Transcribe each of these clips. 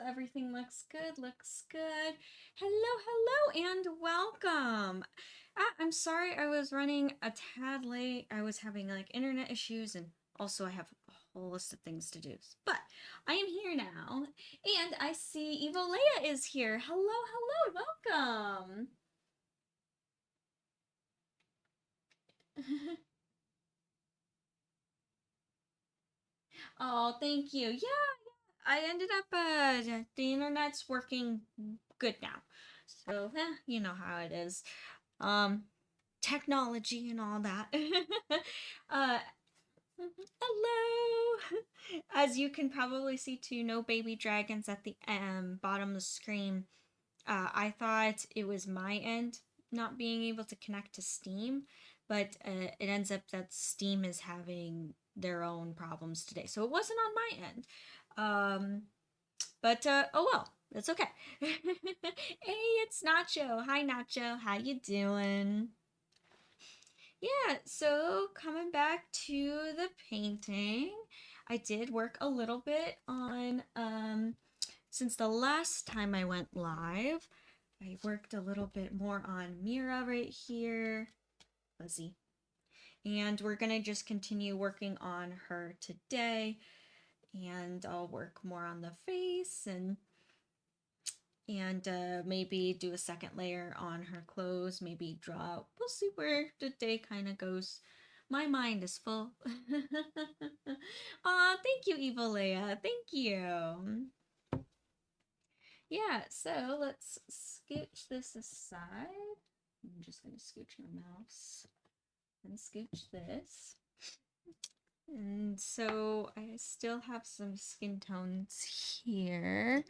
Everything looks good, looks good. Hello, hello, and welcome. I'm sorry I was running a tad late. I was having like internet issues, and also I have a whole list of things to do. But I am here now, and I see Evolea is here. Hello, hello, welcome. Oh, thank you. Yeah, I ended up, the internet's working good now. So, you know how it is. Um, Technology and all that. uh, Hello! As you can probably see too, no baby dragons at the bottom of the screen. I thought it was my end not being able to connect to Steam, but it ends up that Steam is having their own problems today. So it wasn't on my end. But oh well, it's okay. Hey, it's Nacho. Hi Nacho, how you doing? Yeah, so coming back to the painting, I did work a little bit on since the last time I went live, I worked a little bit more on Mira right here. Fuzzy. And we're gonna just continue working on her today, and I'll work more on the face and maybe do a second layer on her clothes, maybe draw. We'll see where the day kind of goes. My mind is full. Aw, thank you, Evolea. Thank you. Yeah, so let's scooch this aside. I'm just going to scooch my mouse and scooch this. And so I still have some skin tones here.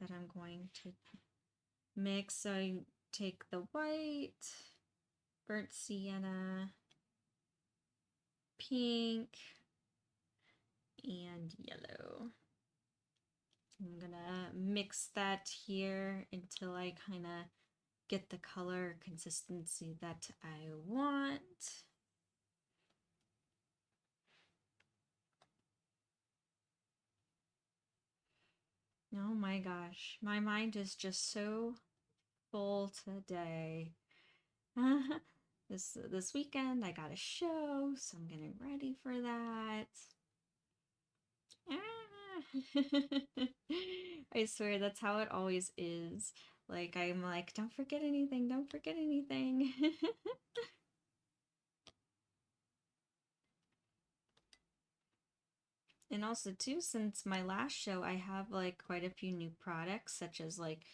That I'm going to mix. So I take the white, burnt sienna, pink, and yellow. I'm gonna mix that here until I kind of get the color consistency that I want. Oh my gosh, my mind is just so full today. This weekend I got a show, so I'm getting ready for that. I swear that's how it always is. Like I'm like, don't forget anything, don't forget anything. And also too, since my last show, I have like quite a few new products, such as like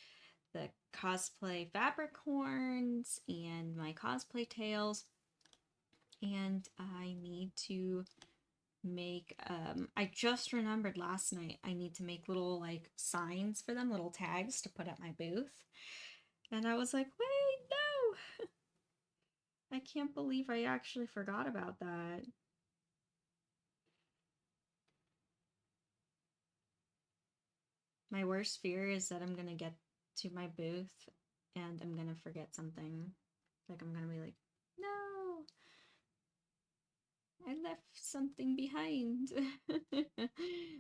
the cosplay fabric horns and my cosplay tails. And I need to make, I just remembered last night, I need to make little like signs for them, little tags to put at my booth. And I was like, wait, no! I can't believe I actually forgot about that. My worst fear is that I'm gonna get to my booth and I'm gonna forget something. Like I'm gonna be like, no, I left something behind.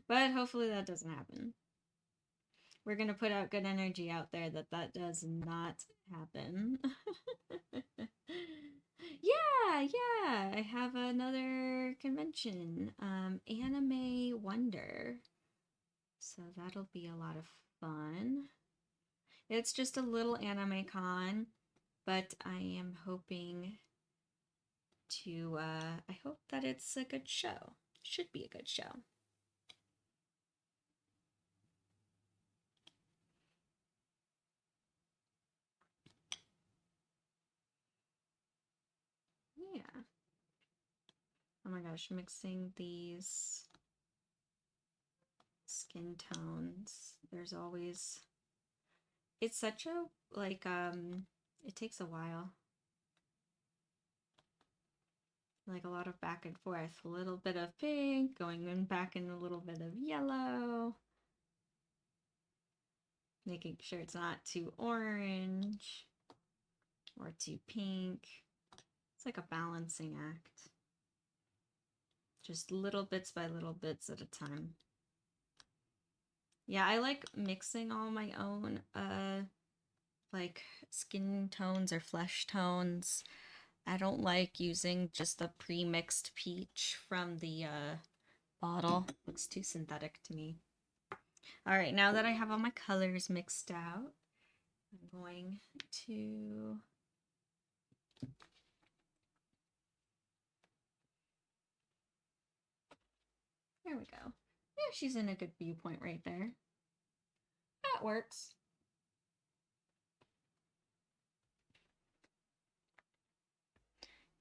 But hopefully that doesn't happen. We're gonna put out good energy out there that that does not happen. Yeah, I have another convention, Anime Wonder. So that'll be a lot of fun. It's just a little anime con, but I am hoping to, I hope that it's a good show. Should be a good show. Yeah. Oh my gosh, mixing these skin tones. There's always, it's such a, like, it takes a while. Like a lot of back and forth. A little bit of pink, going in back in a little bit of yellow. Making sure it's not too orange or too pink. It's like a balancing act. Just little bits by little bits at a time. Yeah, I like mixing all my own like skin tones or flesh tones. I don't like using just the pre-mixed peach from the bottle. Looks too synthetic to me. All right, now that I have all my colors mixed out, I'm going to there we go. Yeah, she's in a good viewpoint right there. That works.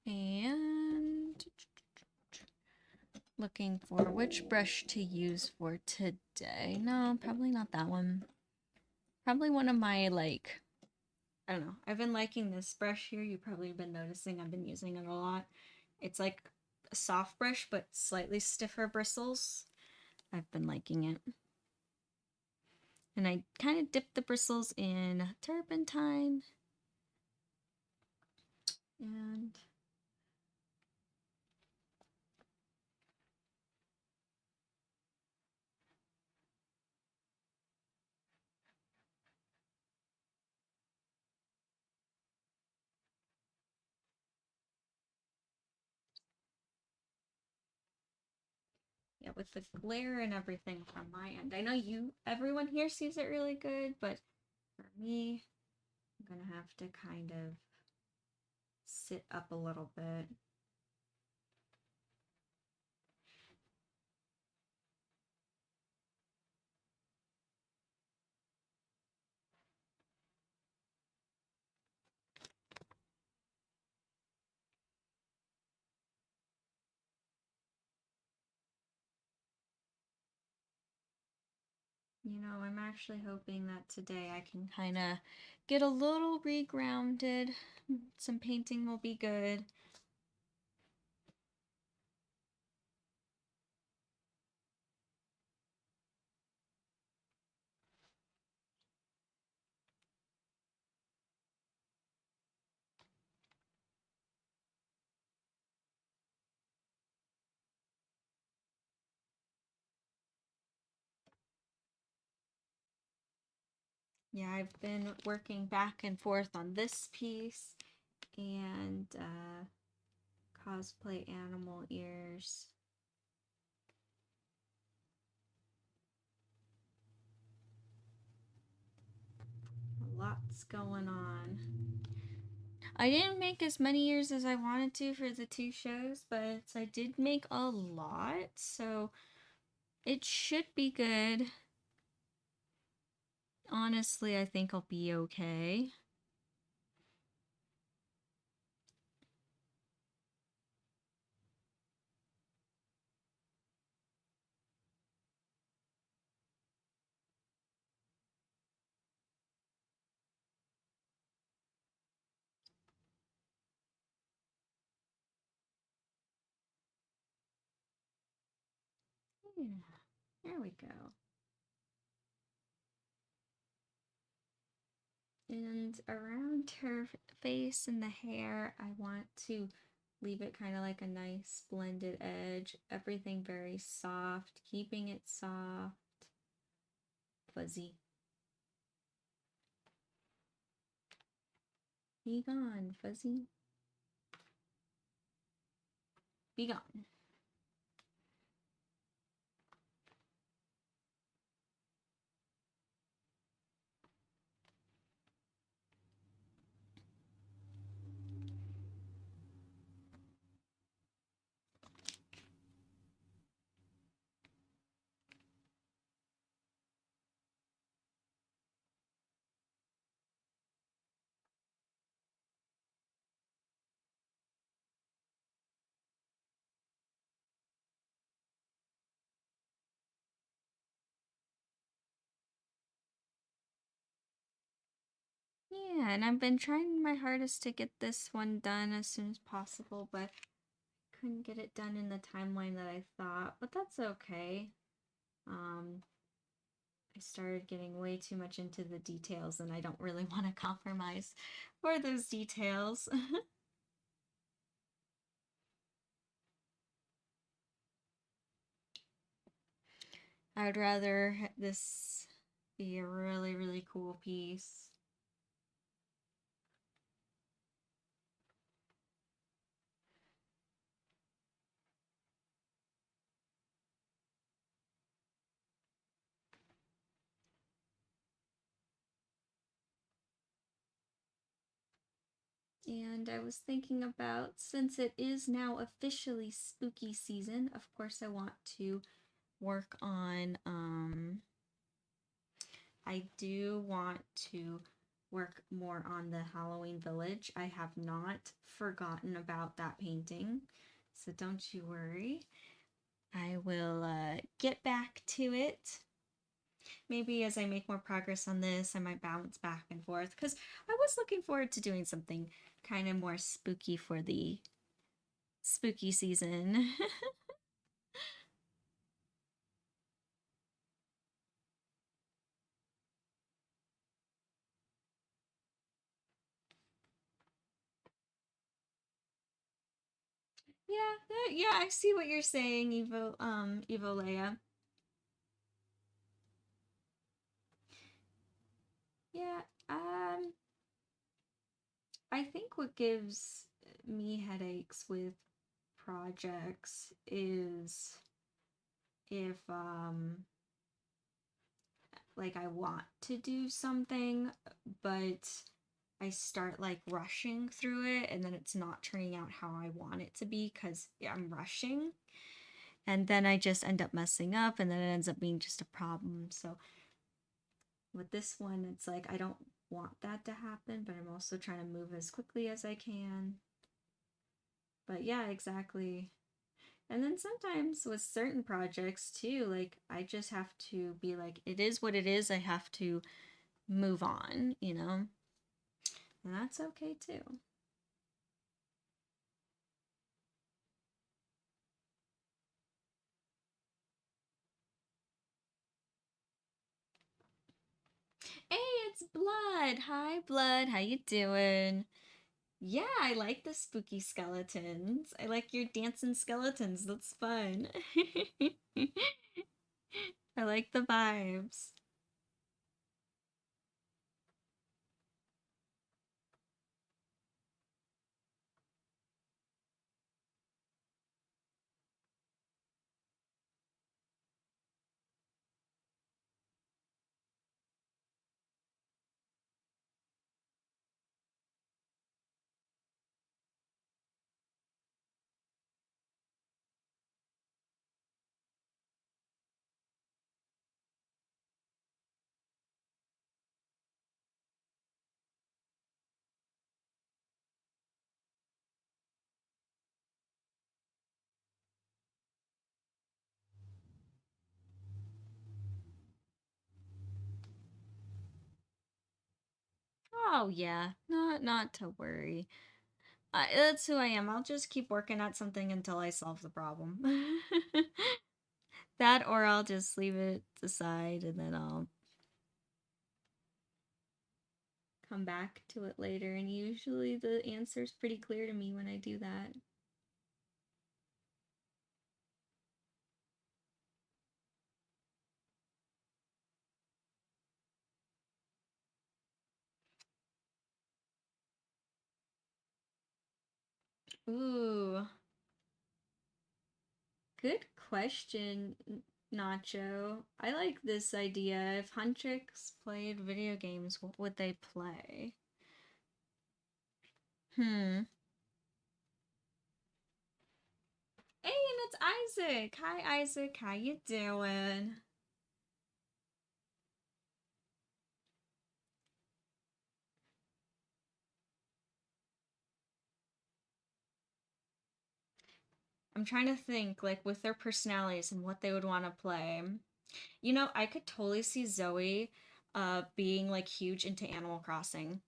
And looking for which brush to use for today. No, probably not that one. Probably one of my, like, I don't know. I've been liking this brush here. You've probably been noticing I've been using it a lot. It's like a soft brush, but slightly stiffer bristles. I've been liking it. And I kind of dip the bristles in turpentine. And yeah, with the glare and everything from my end. I know everyone here sees it really good, but for me, I'm gonna have to kind of sit up a little bit. You know, I'm actually hoping that today I can kind of get a little regrounded. Some painting will be good. Yeah, I've been working back and forth on this piece and cosplay animal ears. Lots going on. I didn't make as many ears as I wanted to for the two shows, but I did make a lot, so it should be good. Honestly, I think I'll be okay. Yeah, there we go. And around her face and the hair, I want to leave it kind of like a nice blended edge. Everything very soft, keeping it soft, fuzzy. Be gone, fuzzy. Be gone. Yeah, and I've been trying my hardest to get this one done as soon as possible, but couldn't get it done in the timeline that I thought, but that's okay. I started getting way too much into the details and I don't really want to compromise for those details. I'd rather this be a really, really cool piece. And I was thinking about, since it is now officially spooky season, of course I want to work on, I do want to work more on the Halloween Village. I have not forgotten about that painting, so don't you worry. I will get back to it. Maybe as I make more progress on this, I might bounce back and forth, because I was looking forward to doing something kind of more spooky for the spooky season. Yeah, I see what you're saying, Evo Leia. Yeah, I think what gives me headaches with projects is if like I want to do something, but I start like rushing through it and then it's not turning out how I want it to be because I'm rushing. And then I just end up messing up and then it ends up being just a problem. So with this one, it's like I don't want that to happen, but I'm also trying to move as quickly as I can. But yeah, exactly. And then sometimes with certain projects too, like I just have to be like, it is what it is. I have to move on, you know? And that's okay too. Hey, it's Blood. Hi, Blood. How you doing? Yeah, I like the spooky skeletons. I like your dancing skeletons. That's fun. I like the vibes. Oh yeah, not to worry. That's who I am. I'll just keep working at something until I solve the problem. That or I'll just leave it aside and then I'll come back to it later. And usually the answer's pretty clear to me when I do that. Ooh, good question, Nacho. I like this idea. If Huntrix played video games, what would they play? Hmm. Hey, and it's Isaac. Hi, Isaac. How you doing? I'm trying to think, like, with their personalities and what they would want to play. You know, I could totally see Zoe being like huge into Animal Crossing.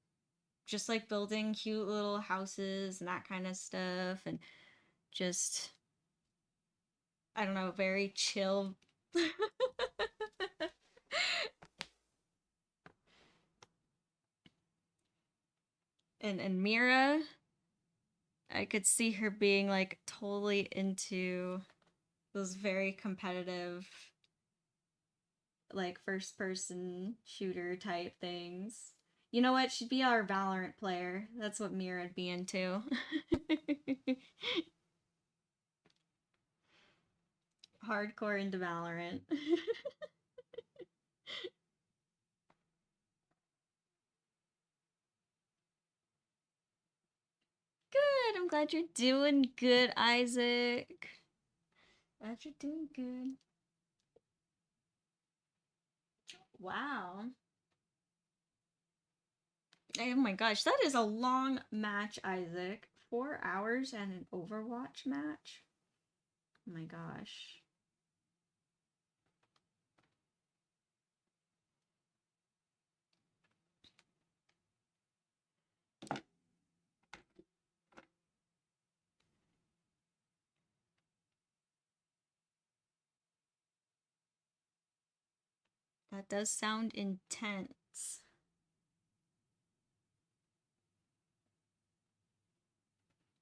Just like building cute little houses and that kind of stuff and just I don't know, very chill. And Mira, I could see her being like totally into those very competitive like first person shooter type things. You know what? She'd be our Valorant player. That's what Mira'd be into. Hardcore into Valorant. Good. I'm glad you're doing good, Isaac. Glad you're doing good. Wow. Oh my gosh, that is a long match, Isaac. 4 hours and an Overwatch match? Oh my gosh. That does sound intense.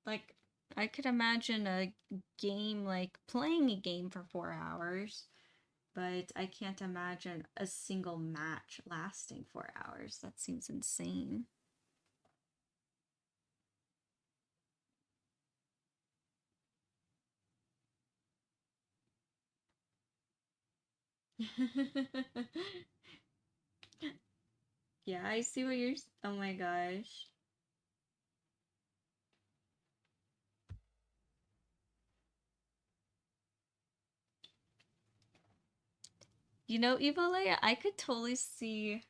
Like, I could imagine a game, like playing a game for 4 hours, but I can't imagine a single match lasting 4 hours. That seems insane. Yeah, I see what you're. Oh my gosh. You know, Evolea, I could totally see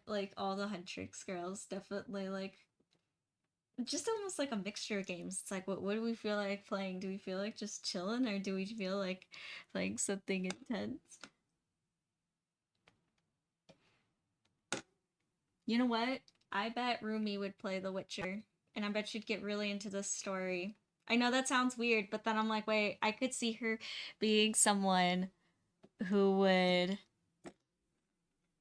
like all the Huntrix girls definitely like just almost like a mixture of games. It's like what do we feel like playing? Do we feel like just chilling or do we feel like playing something intense? You know what? I bet Rumi would play The Witcher and I bet she'd get really into this story. I know that sounds weird, but then I'm like, wait, I could see her being someone who would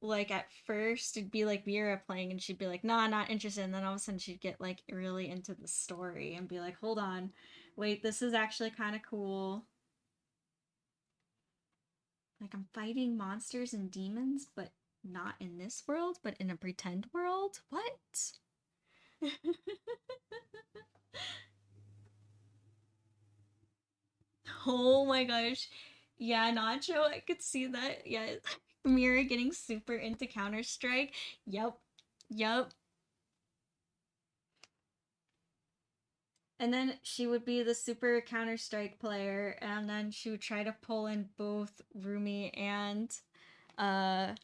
like at first it'd be like Mira playing and she'd be like, nah, not interested. And then all of a sudden she'd get like really into the story and be like, hold on, wait, this is actually kind of cool. Like I'm fighting monsters and demons, but not in this world, but in a pretend world? What? Oh my gosh. Yeah, Nacho, I could see that. Yeah. Mira getting super into Counter-Strike. Yep. Yep. And then she would be the super Counter Strike player, and then she would try to pull in both Rumi uh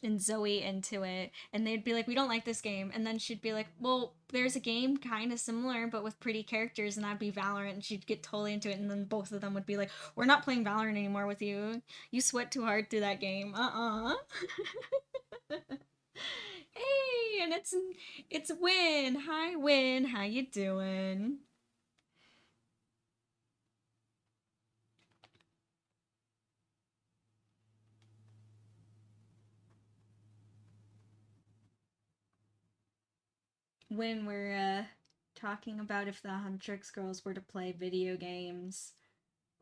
and Zoe into it, and they'd be like, "We don't like this game," and then she'd be like, "Well, there's a game kind of similar, but with pretty characters, and that'd be Valorant." And she'd get totally into it, and then both of them would be like, "We're not playing Valorant anymore with you. You sweat too hard through that game. Hey, and it's Win. Hi, Win. How you doing? When we're talking about if the Huntrix girls were to play video games,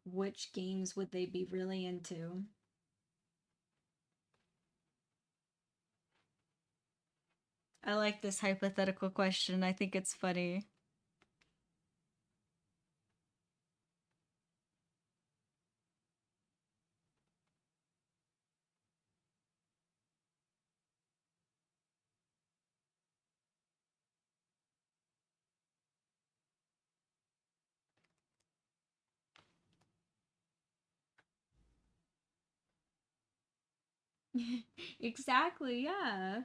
which games would they be really into? I like this hypothetical question. I think it's funny. Exactly, yeah.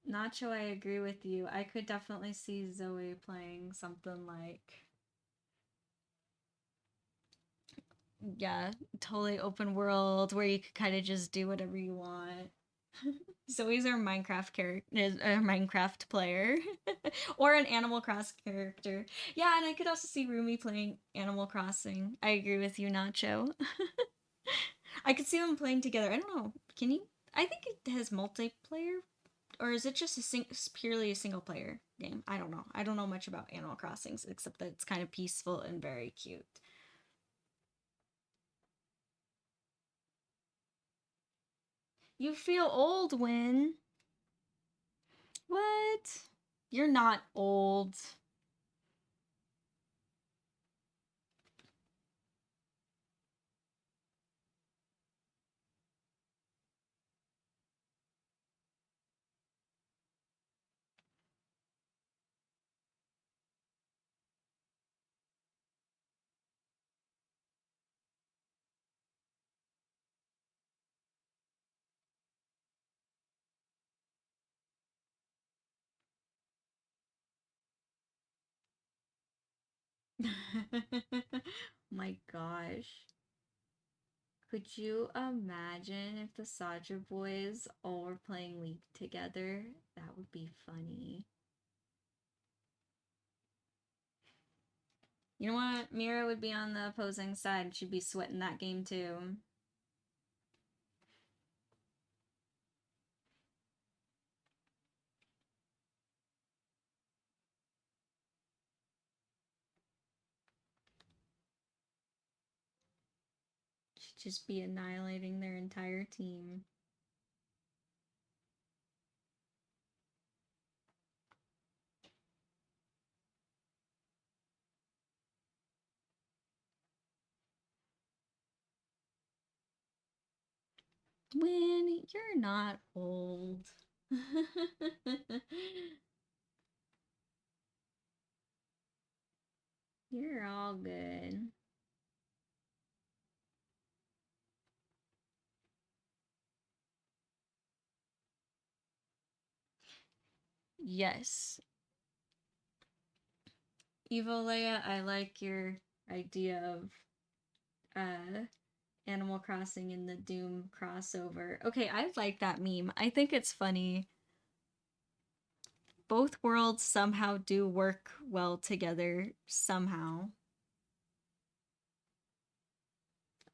Nacho, I agree with you. I could definitely see Zoe playing something like, yeah, totally open world where you could kind of just do whatever you want. Zoe's our Minecraft character, a Minecraft player, or an Animal Crossing character. Yeah, and I could also see Rumi playing Animal Crossing. I agree with you, Nacho. I could see them playing together. I don't know. Can you? I think it has multiplayer, or is it just purely a single player game? I don't know. I don't know much about Animal Crossings except that it's kind of peaceful and very cute. You feel old, Win. What? You're not old. My gosh. Could you imagine if the Saja boys all were playing League together? That would be funny. You know what? Mira would be on the opposing side. She'd be sweating that game too. She'd just be annihilating their entire team. Win, you're not old. You're all good. Yes. Evo Leia, I like your idea of Animal Crossing and the Doom crossover. Okay, I like that meme. I think it's funny. Both worlds somehow do work well together, somehow.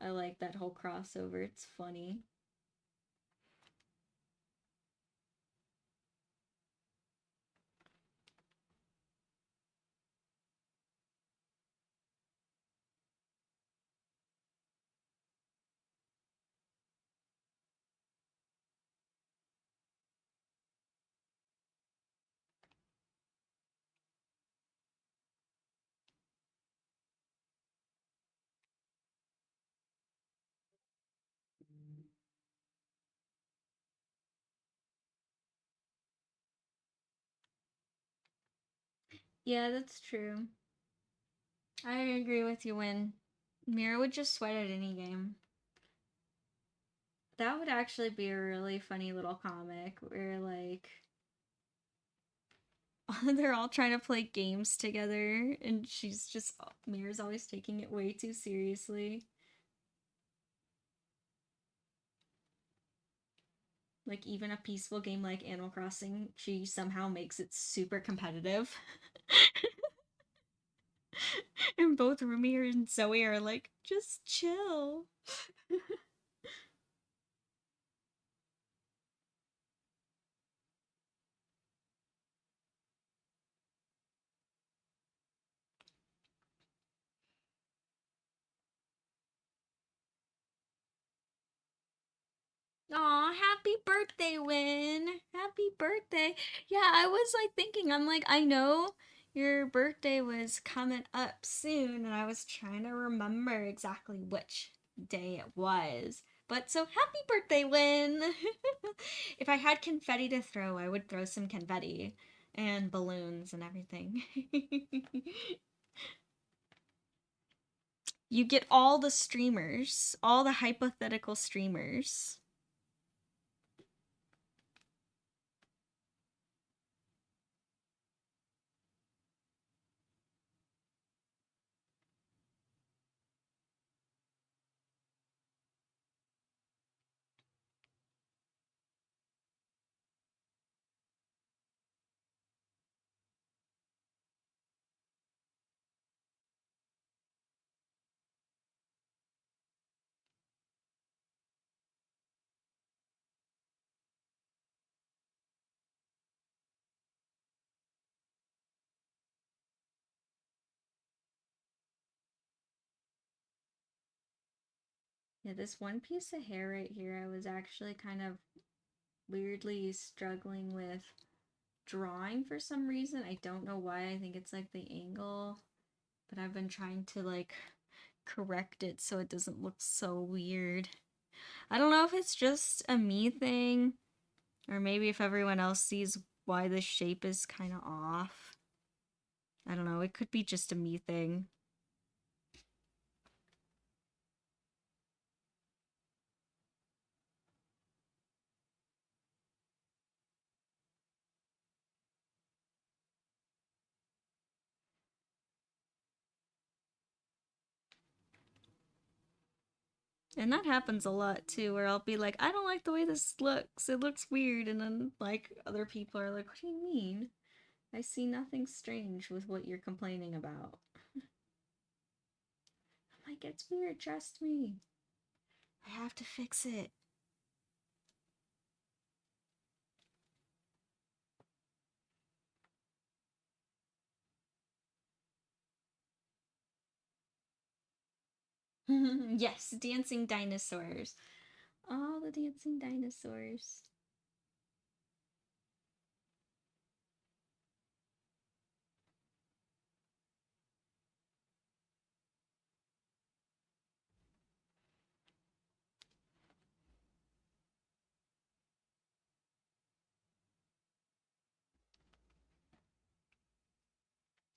I like that whole crossover. It's funny. Yeah, that's true. I agree with you, Win. Mira would just sweat at any game. That would actually be a really funny little comic where, like, they're all trying to play games together and she's just, Mira's always taking it way too seriously. Like, even a peaceful game like Animal Crossing, she somehow makes it super competitive. And both Rumir and Zoe are like, just chill. Aw, happy birthday, Win. Happy birthday. Yeah, I was like thinking, I'm like, I know your birthday was coming up soon, and I was trying to remember exactly which day it was. But so happy birthday, Win. If I had confetti to throw, I would throw some confetti and balloons and everything. You get all the streamers, all the hypothetical streamers. Yeah, this one piece of hair right here, I was actually kind of weirdly struggling with drawing for some reason. I don't know why. I think it's like the angle, but I've been trying to like correct it so it doesn't look so weird. I don't know if it's just a me thing or maybe if everyone else sees why the shape is kind of off. I don't know. It could be just a me thing. And that happens a lot too, where I'll be like, I don't like the way this looks. It looks weird. And then, like, other people are like, what do you mean? I see nothing strange with what you're complaining about. I'm like, it's weird, trust me. I have to fix it. Yes, dancing dinosaurs. All the dancing dinosaurs.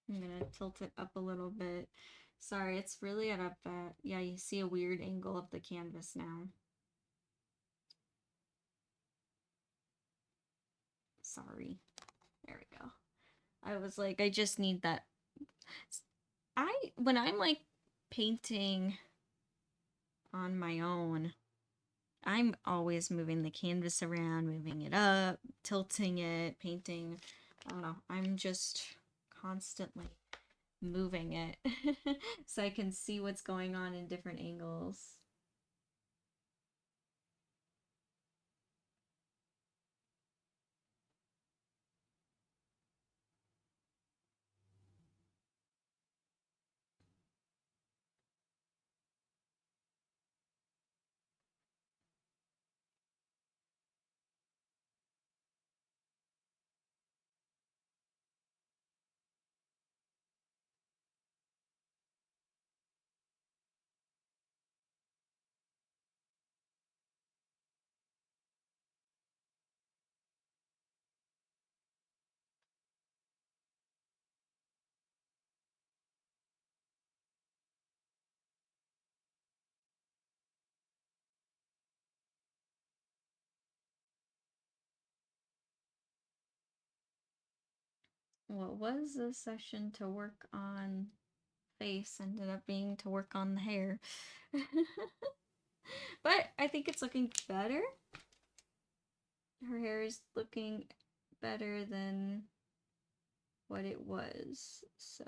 I'm gonna tilt it up a little bit. Sorry, it's really at a bad. Yeah, you see a weird angle of the canvas now. Sorry. There we go. I was like, I just need that. When I'm like painting on my own, I'm always moving the canvas around, moving it up, tilting it, painting. I don't know. I'm just constantly moving it so I can see what's going on in different angles. What was a session to work on face ended up being to work on the hair. But I think it's looking better. Her hair is looking better than what it was, so.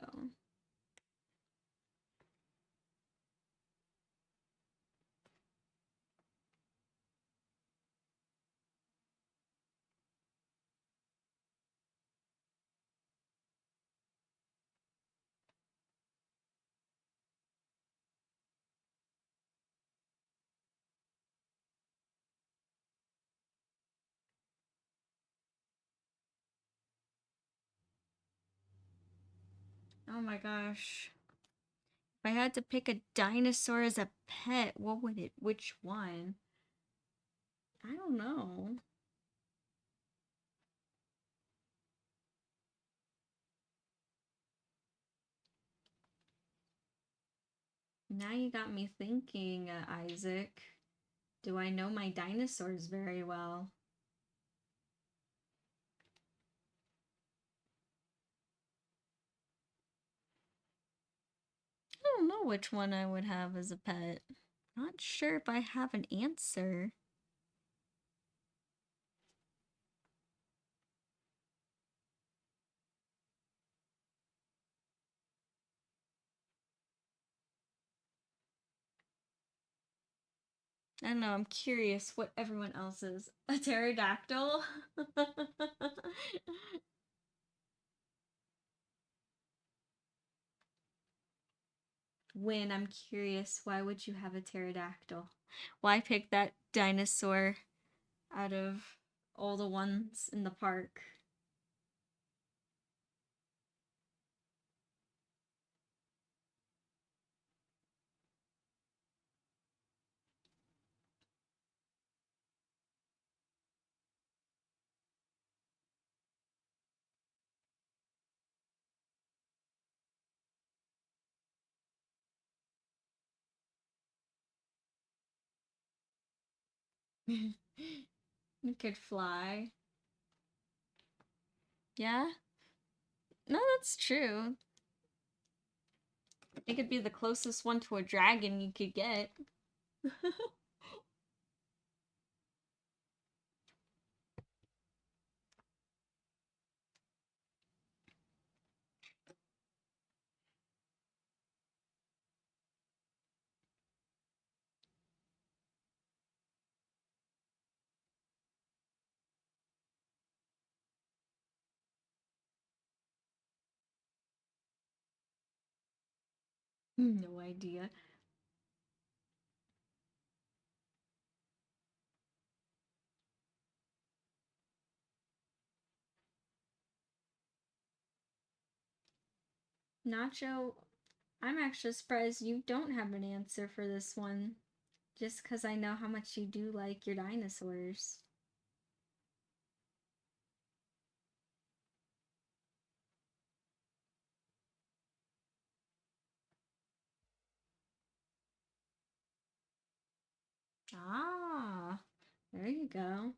Oh my gosh. If I had to pick a dinosaur as a pet, which one? I don't know. Now you got me thinking, Isaac. Do I know my dinosaurs very well? I don't know which one I would have as a pet. Not sure if I have an answer. I don't know, I'm curious what everyone else is. A pterodactyl? When I'm curious, why would you have a pterodactyl? Why pick that dinosaur out of all the ones in the park? It could fly. Yeah? No, that's true. It could be the closest one to a dragon you could get. No idea. Nacho, I'm actually surprised you don't have an answer for this one. Just because I know how much you do like your dinosaurs. Ah, there you go.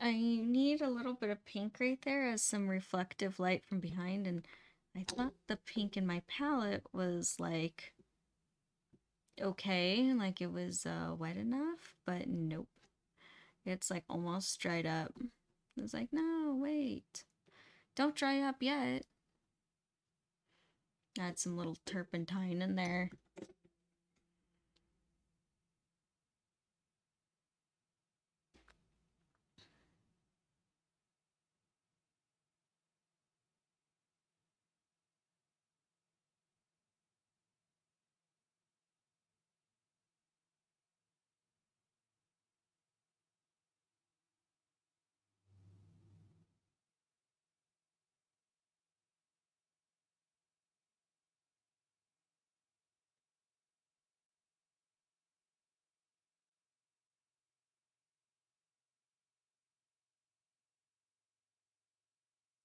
I need a little bit of pink right there as some reflective light from behind, and I thought the pink in my palette was like okay, like it was wet enough, but nope. It's like almost dried up. I was like, no, wait. Don't dry up yet. Add some little turpentine in there.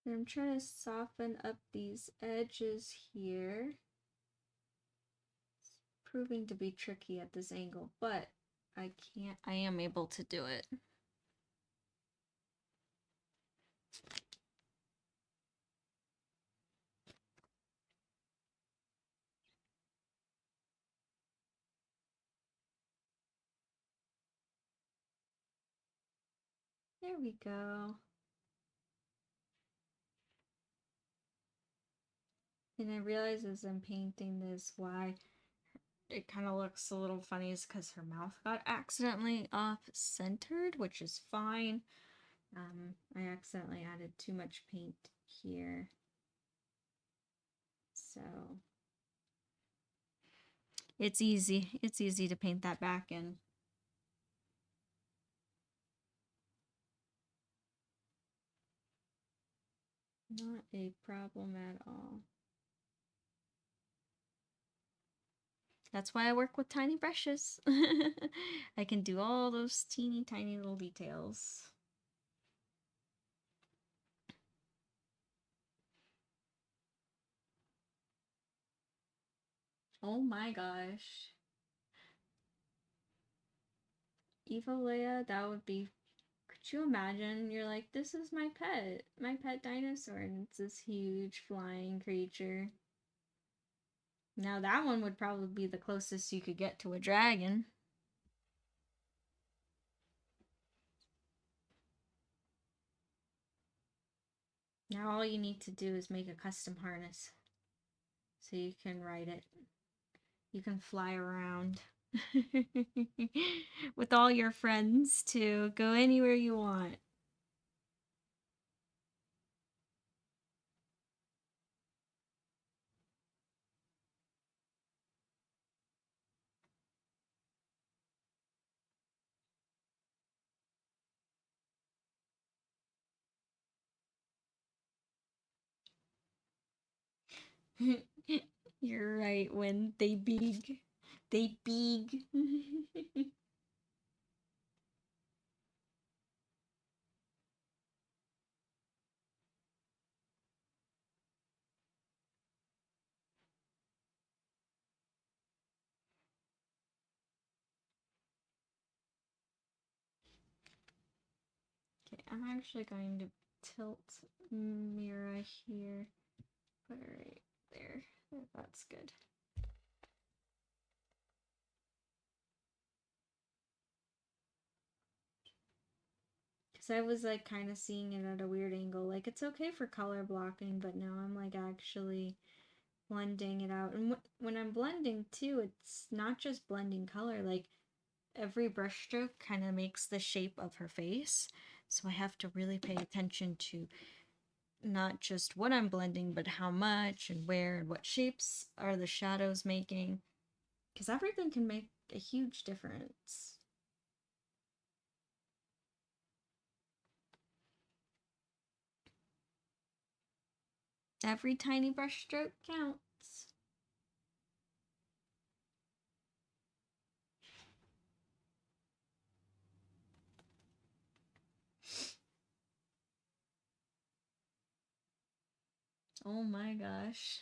And I'm trying to soften up these edges here. It's proving to be tricky at this angle, but I am able to do it. There we go. And I realize as I'm painting this why it kind of looks a little funny is because her mouth got accidentally off-centered, which is fine. I accidentally added too much paint here. So it's easy. It's easy to paint that back in. Not a problem at all. That's why I work with tiny brushes. I can do all those teeny tiny little details. Oh my gosh. Evolea, that would be... Could you imagine? You're like, this is my pet dinosaur, and it's this huge flying creature. Now that one would probably be the closest you could get to a dragon. Now all you need to do is make a custom harness. So you can ride it. You can fly around. With all your friends to go anywhere you want. You're right, when they big. They big. Okay, I'm actually going to tilt Mira here. Put her right there. That's good. Because I was like kind of seeing it at a weird angle. Like it's okay for color blocking, but now I'm like actually blending it out. And when I'm blending too, it's not just blending color. Like every brushstroke kind of makes the shape of her face. So I have to really pay attention to not just what I'm blending, but how much and where and what shapes are the shadows making. Because everything can make a huge difference. Every tiny brushstroke counts. Oh my gosh.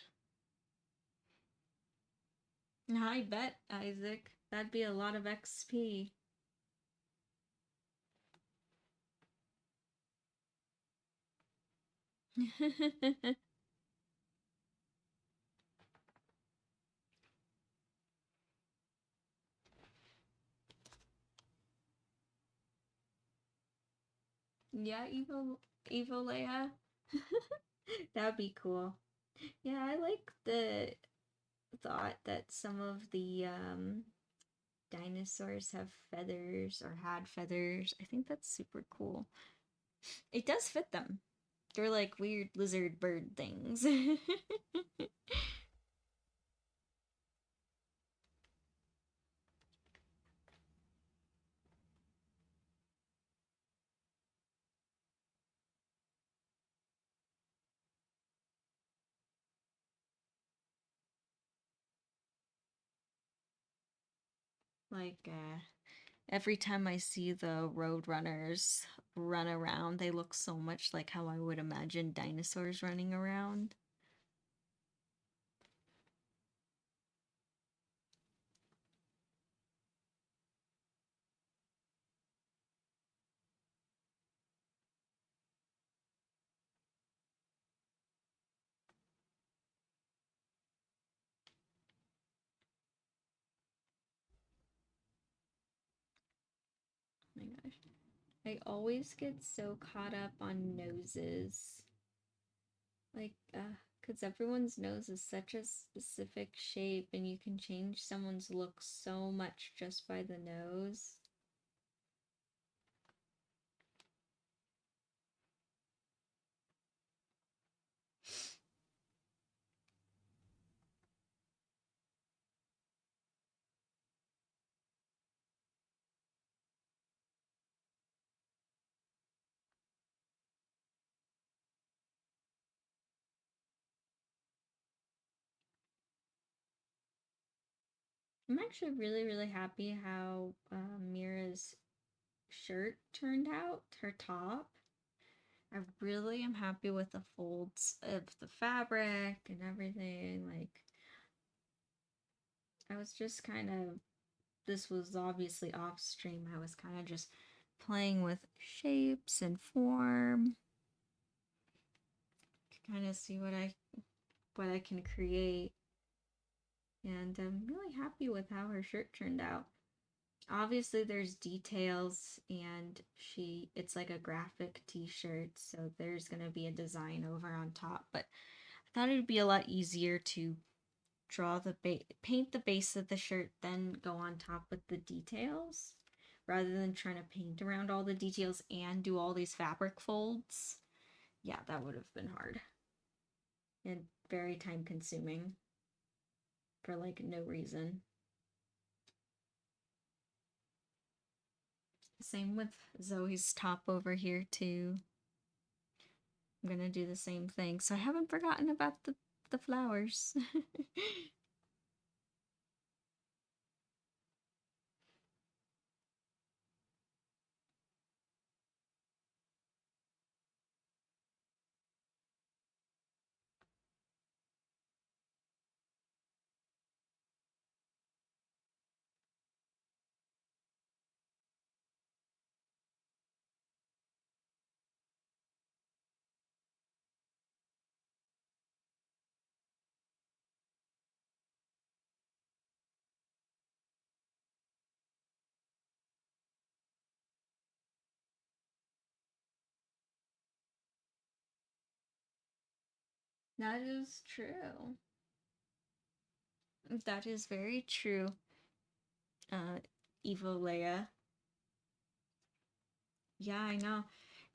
I bet, Isaac. That'd be a lot of XP. Yeah, Evo Leia. That'd be cool. Yeah, I like the thought that some of the dinosaurs have feathers or had feathers. I think that's super cool. It does fit them. They're like weird lizard bird things. Like, every time I see the road runners run around, they look so much like how I would imagine dinosaurs running around. Oh my gosh. I always get so caught up on noses. Like, because everyone's nose is such a specific shape, and you can change someone's look so much just by the nose. I'm actually really happy how Mira's shirt turned out, her top. I really am happy with the folds of the fabric and everything. Like, I was just kind of, this was obviously off stream. I was kind of just playing with shapes and form to kind of see what I can create. And I'm really happy with how her shirt turned out. Obviously there's details, and it's like a graphic t-shirt, so there's gonna be a design over on top, but I thought it would be a lot easier to draw paint the base of the shirt, then go on top with the details, rather than trying to paint around all the details and do all these fabric folds. Yeah, that would have been hard and very time consuming for like no reason. Same with Zoe's top over here too. I'm gonna do the same thing. So I haven't forgotten about the flowers. That is true. That is very true. Evo Leia. Yeah, I know.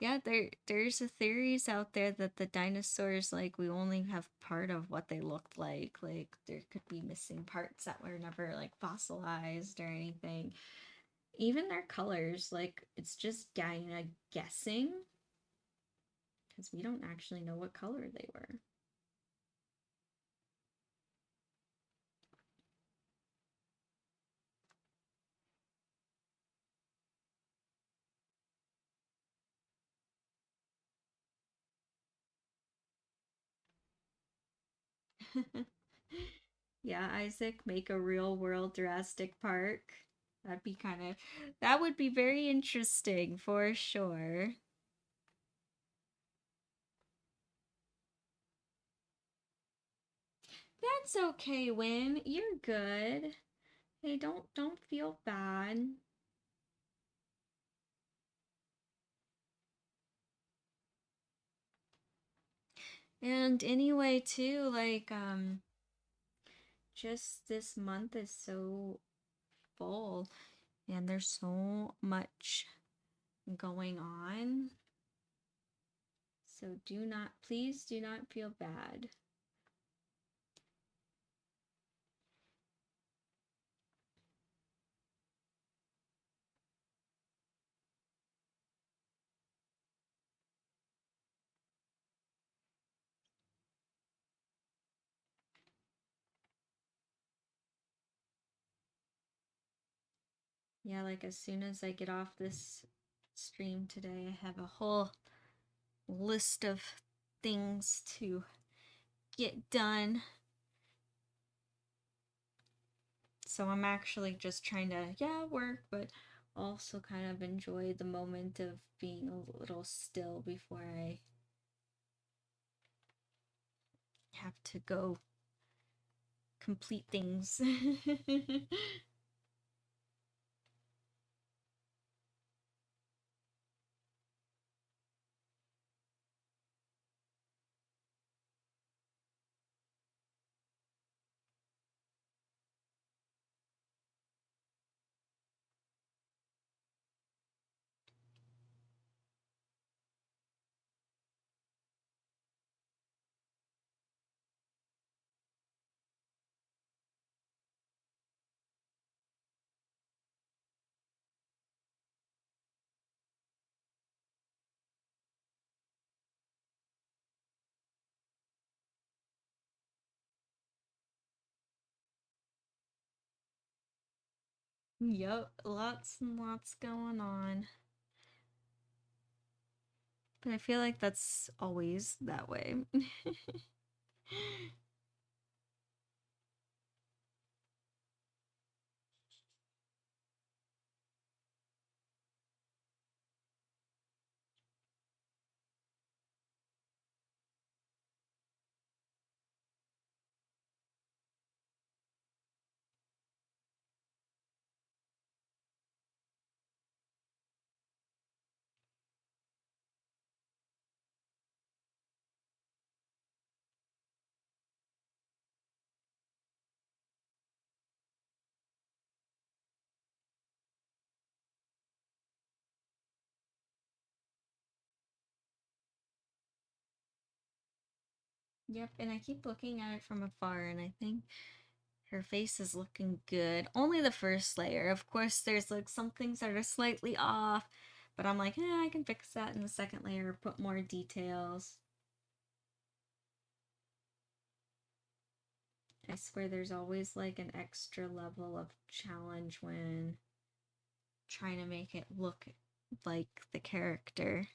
Yeah, there's a theories out there that the dinosaurs, like, we only have part of what they looked like. Like, there could be missing parts that were never like fossilized or anything. Even their colors, like, it's just kind of guessing because we don't actually know what color they were. Yeah, Isaac, make a real world Jurassic Park. That would be very interesting for sure. That's okay, Win. You're good. Hey, don't feel bad. And anyway, too, like, just this month is so full and there's so much going on. So please do not feel bad. Yeah, like as soon as I get off this stream today, I have a whole list of things to get done. So I'm actually just trying to, yeah, work, but also kind of enjoy the moment of being a little still before I have to go complete things. Yep, lots and lots going on. But I feel like that's always that way. Yep, and I keep looking at it from afar, and I think her face is looking good. Only the first layer. Of course, there's like some things that are slightly off, but I'm like, I can fix that in the second layer, put more details. I swear there's always like an extra level of challenge when trying to make it look like the character.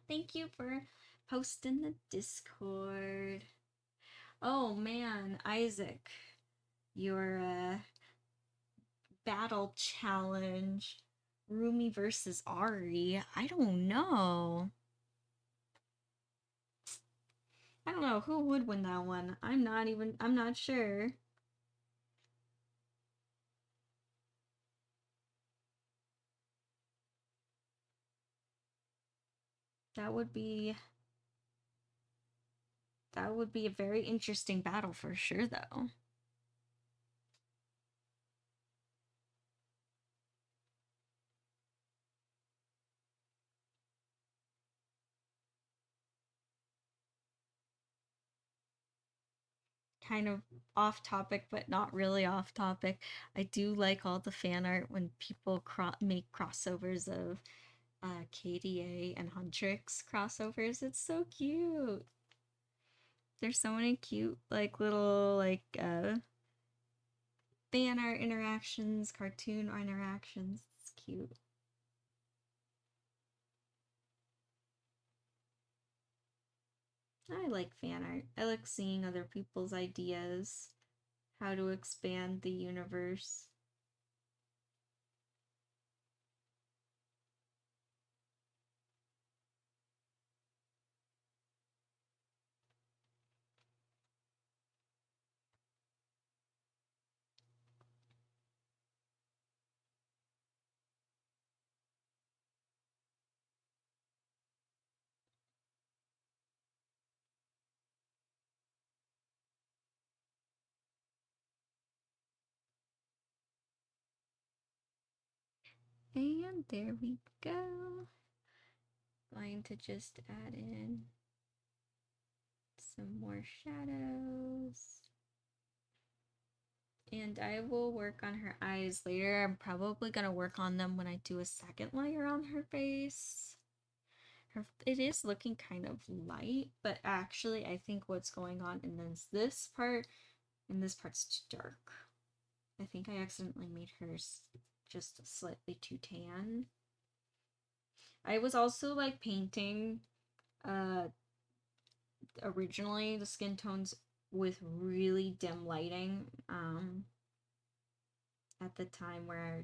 Thank you for posting the Discord. Oh man, Isaac, your battle challenge, Rumi versus Ari. I don't know. I don't know who would win that one. I'm not sure. That would be a very interesting battle for sure though. Kind of off topic, but not really off topic. I do like all the fan art when people make crossovers of KDA and Huntrix crossovers. It's so cute. There's so many cute like little like fan art interactions, cartoon interactions. It's cute. I like fan art. I like seeing other people's ideas, how to expand the universe. And there we go. Going to just add in some more shadows. And I will work on her eyes later. I'm probably going to work on them when I do a second layer on her face. It is looking kind of light, but actually I think what's going on in this part, and this part's too dark. I think I accidentally made hers just slightly too tan. I was also like painting originally the skin tones with really dim lighting at the time where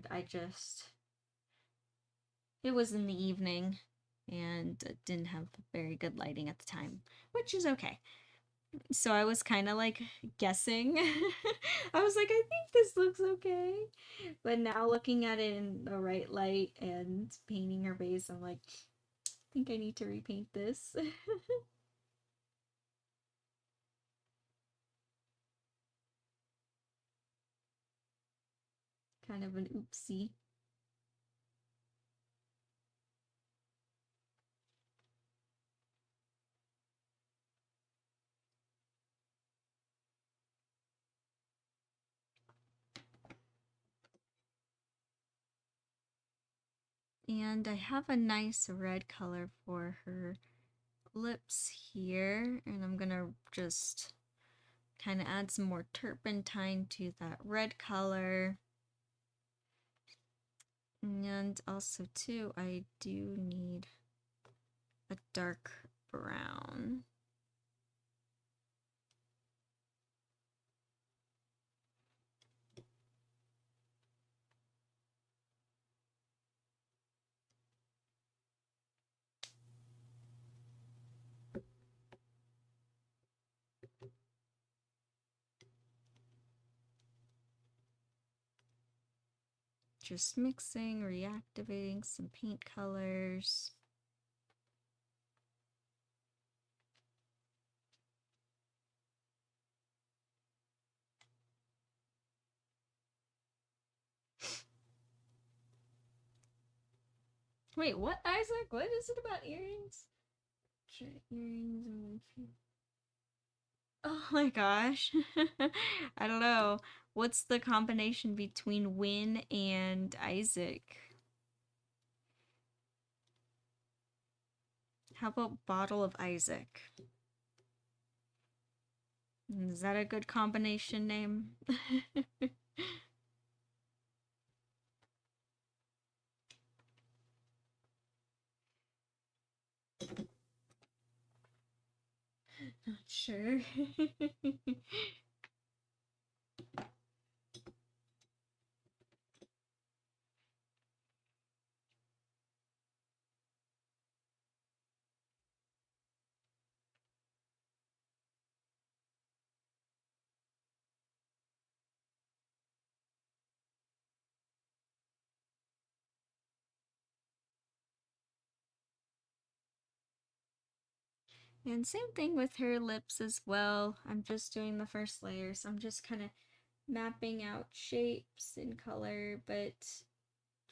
it was in the evening and didn't have very good lighting at the time, which is okay. So I was kind of like guessing. I was like, I think this looks okay. But now looking at it in the right light and painting her face, I'm like, I think I need to repaint this. Kind of an oopsie. And I have a nice red color for her lips here, and I'm gonna just kind of add some more turpentine to that red color. And also too, I do need a dark brown. Just mixing, reactivating some paint colors. Wait, what, Isaac? What is it about earrings? Earrings. Oh my gosh. I don't know. What's the combination between Win and Isaac? How about Bottle of Isaac? Is that a good combination name? Not sure. And same thing with her lips as well. I'm just doing the first layer, so I'm just kind of mapping out shapes and color, but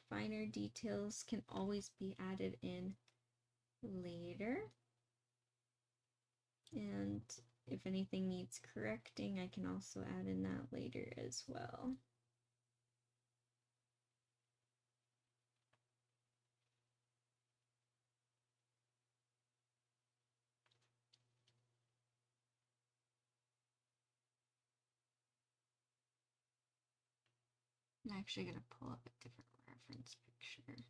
finer details can always be added in later. And if anything needs correcting, I can also add in that later as well. I'm actually going to pull up a different reference picture.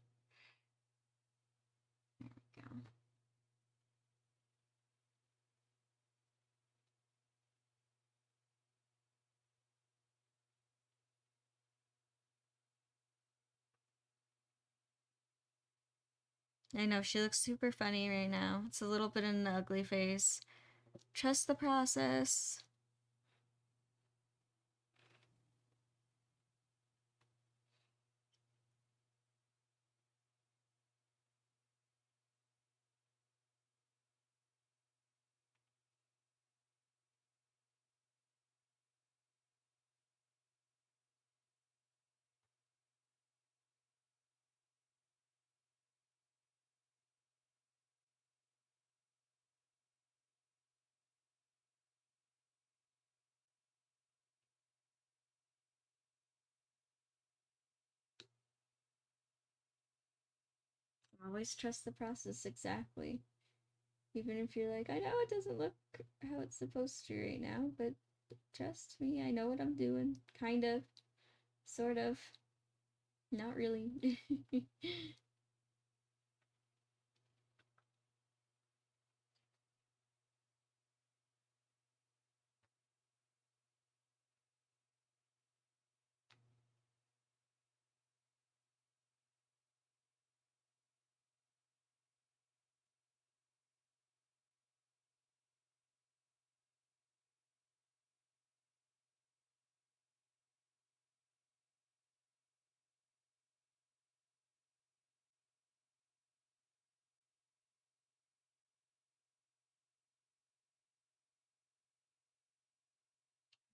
There we go. I know, she looks super funny right now. It's a little bit in the ugly face. Trust the process. Always trust the process, exactly. Even if you're like, I know it doesn't look how it's supposed to right now, but trust me, I know what I'm doing. Kind of. Sort of. Not really.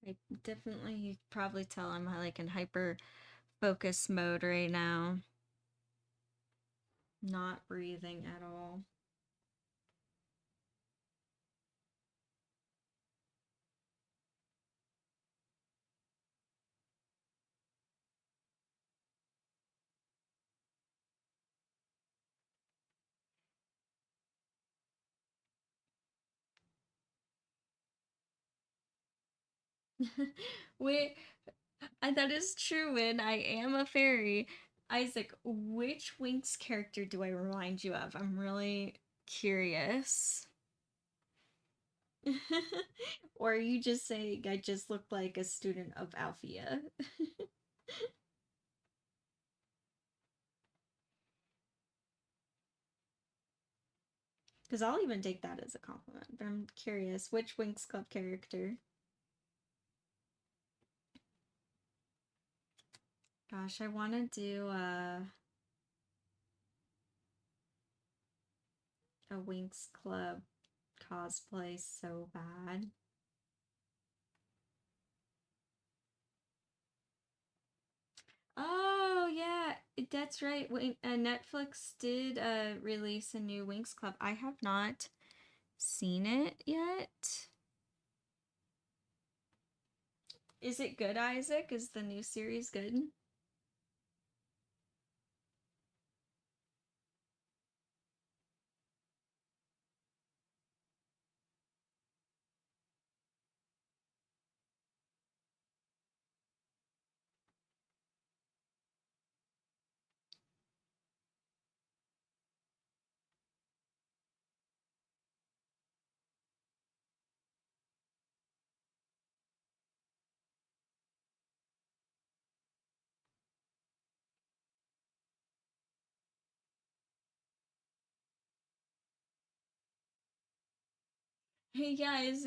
I definitely, you probably tell I'm like in hyper focus mode right now. Not breathing at all. Wait, that is true, Win. I am a fairy. Isaac, which Winx character do I remind you of? I'm really curious. Or are you just saying I just look like a student of Althea? Because I'll even take that as a compliment. But I'm curious, which Winx Club character? Gosh, I want to do a Winx Club cosplay so bad. Oh yeah, that's right. Netflix did release a new Winx Club. I have not seen it yet. Is it good, Isaac? Is the new series good? Hey guys,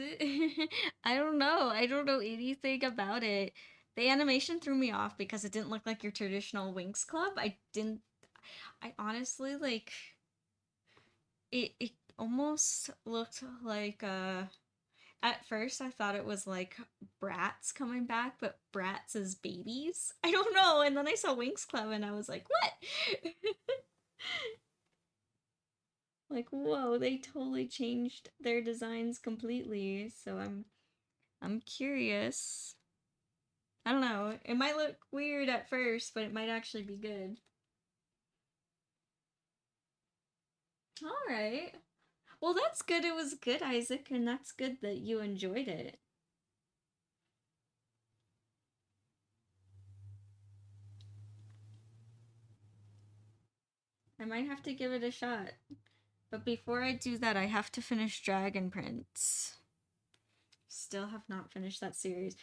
I don't know. I don't know anything about it. The animation threw me off because it didn't look like your traditional Winx Club. I honestly like it almost looked like at first I thought it was like Bratz coming back, but Bratz as babies. I don't know. And then I saw Winx Club and I was like, "What?" Like, whoa, they totally changed their designs completely. So I'm curious. I don't know. It might look weird at first, but it might actually be good. All right. Well, that's good. It was good, Isaac, and that's good that you enjoyed it. I might have to give it a shot. But before I do that, I have to finish Dragon Prince. Still have not finished that series.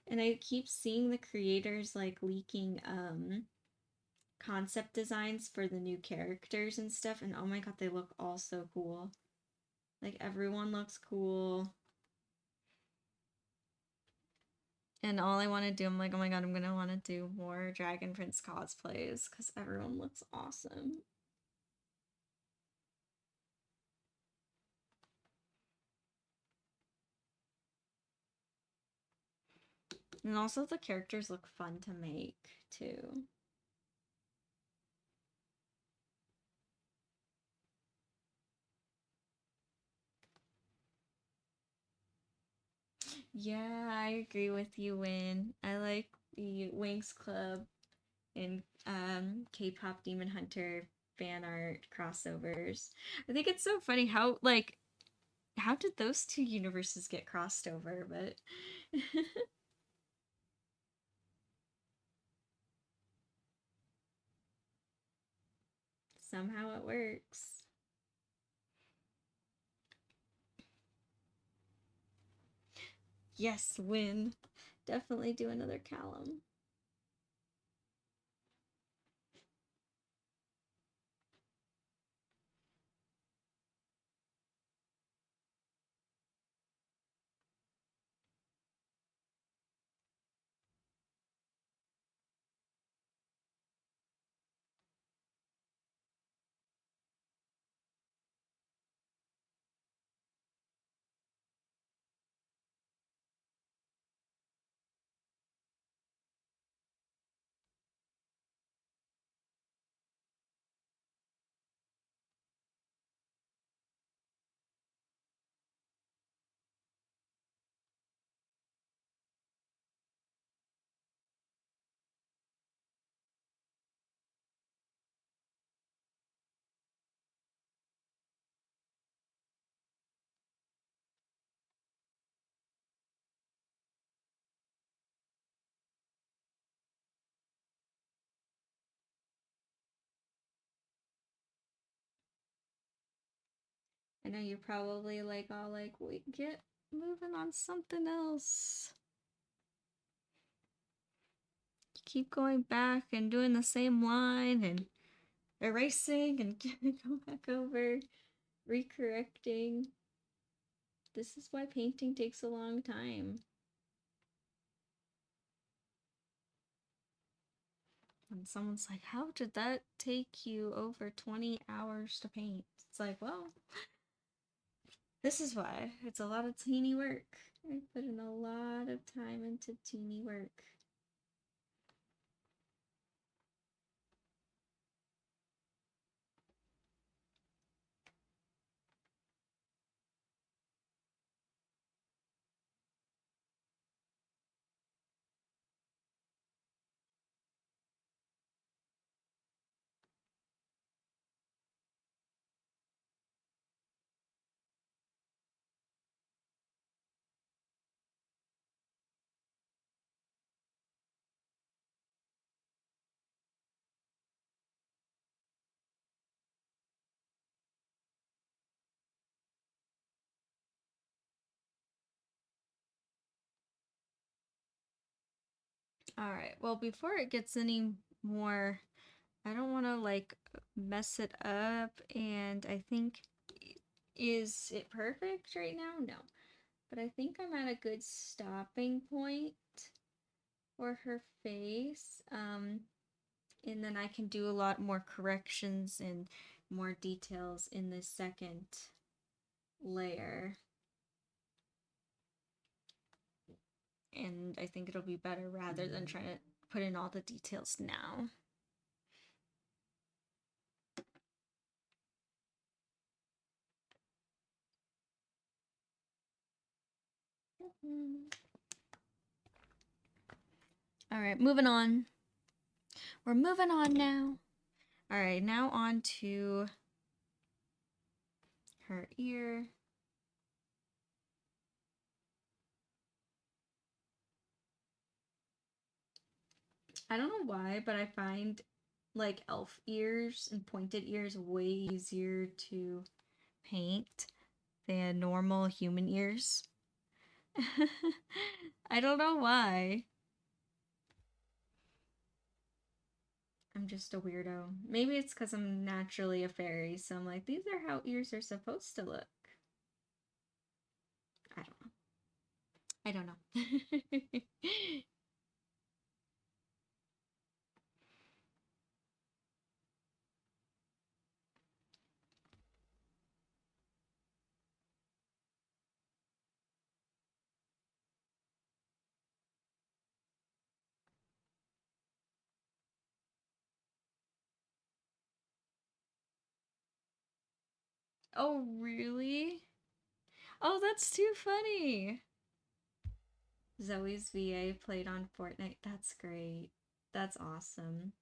And I keep seeing the creators like leaking concept designs for the new characters and stuff, and oh my god, they look all so cool. Like everyone looks cool. And all I want to do, I'm like, oh my god, I'm gonna want to do more Dragon Prince cosplays because everyone looks awesome. And also the characters look fun to make too. Yeah, I agree with you, Win. I like the Winx Club and K-pop Demon Hunter fan art crossovers. I think it's so funny how like how did those two universes get crossed over, but somehow it works. Yes, Win. Definitely do another Callum. I know you're probably like all like, wait, get moving on something else. You keep going back and doing the same line and erasing and go back over, recorrecting. This is why painting takes a long time. And someone's like, how did that take you over 20 hours to paint? It's like, well, this is why. It's a lot of teeny work. I put in a lot of time into teeny work. Alright, well, before it gets any more, I don't want to like mess it up, and I think, is it perfect right now? No. But I think I'm at a good stopping point for her face. And then I can do a lot more corrections and more details in the second layer. And I think it'll be better rather than trying to put in all the details now. All right, moving on. We're moving on now. All right, now on to her ear. I don't know why, but I find like elf ears and pointed ears way easier to paint than normal human ears. I don't know why. I'm just a weirdo. Maybe it's because I'm naturally a fairy, so I'm like, these are how ears are supposed to look. I don't know. I don't know. Oh, really? Oh, that's too funny. Zoe's VA played on Fortnite. That's great. That's awesome.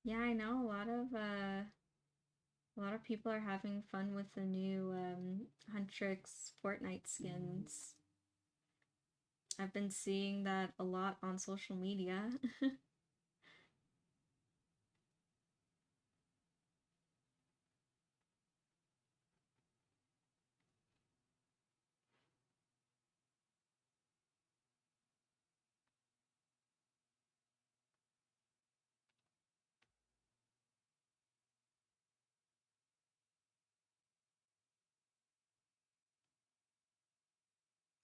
Yeah, I know a lot of people are having fun with the new Huntrix Fortnite skins. I've been seeing that a lot on social media.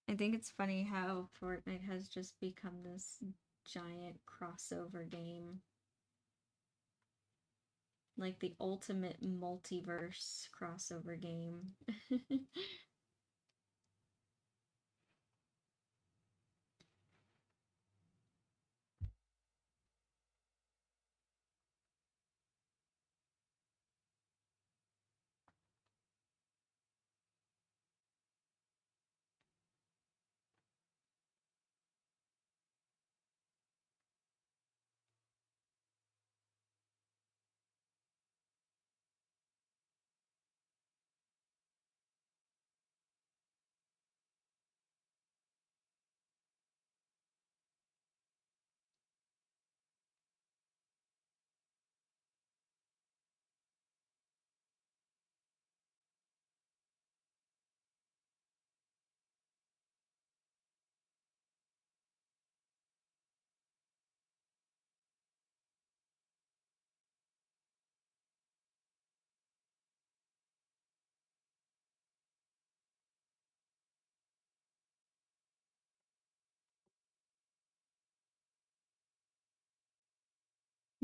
I think it's funny how Fortnite has just become this giant crossover game. Like the ultimate multiverse crossover game.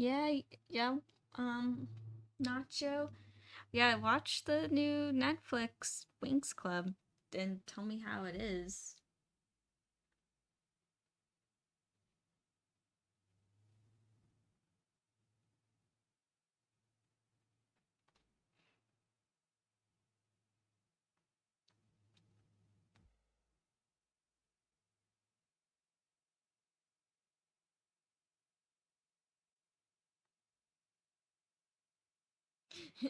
Yeah, yeah. Um, Nacho. Yeah, watch the new Netflix Winx Club and tell me how it is.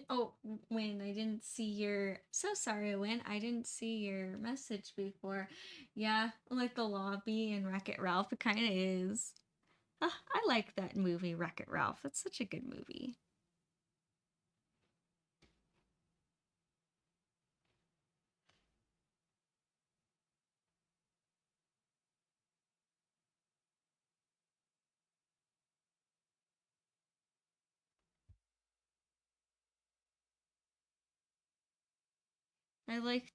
Oh, Wayne, I didn't see your. So sorry, Wayne. I didn't see your message before. Yeah, like the lobby and Wreck It Ralph, it kind of is. I like that movie, Wreck It Ralph. It's such a good movie. I like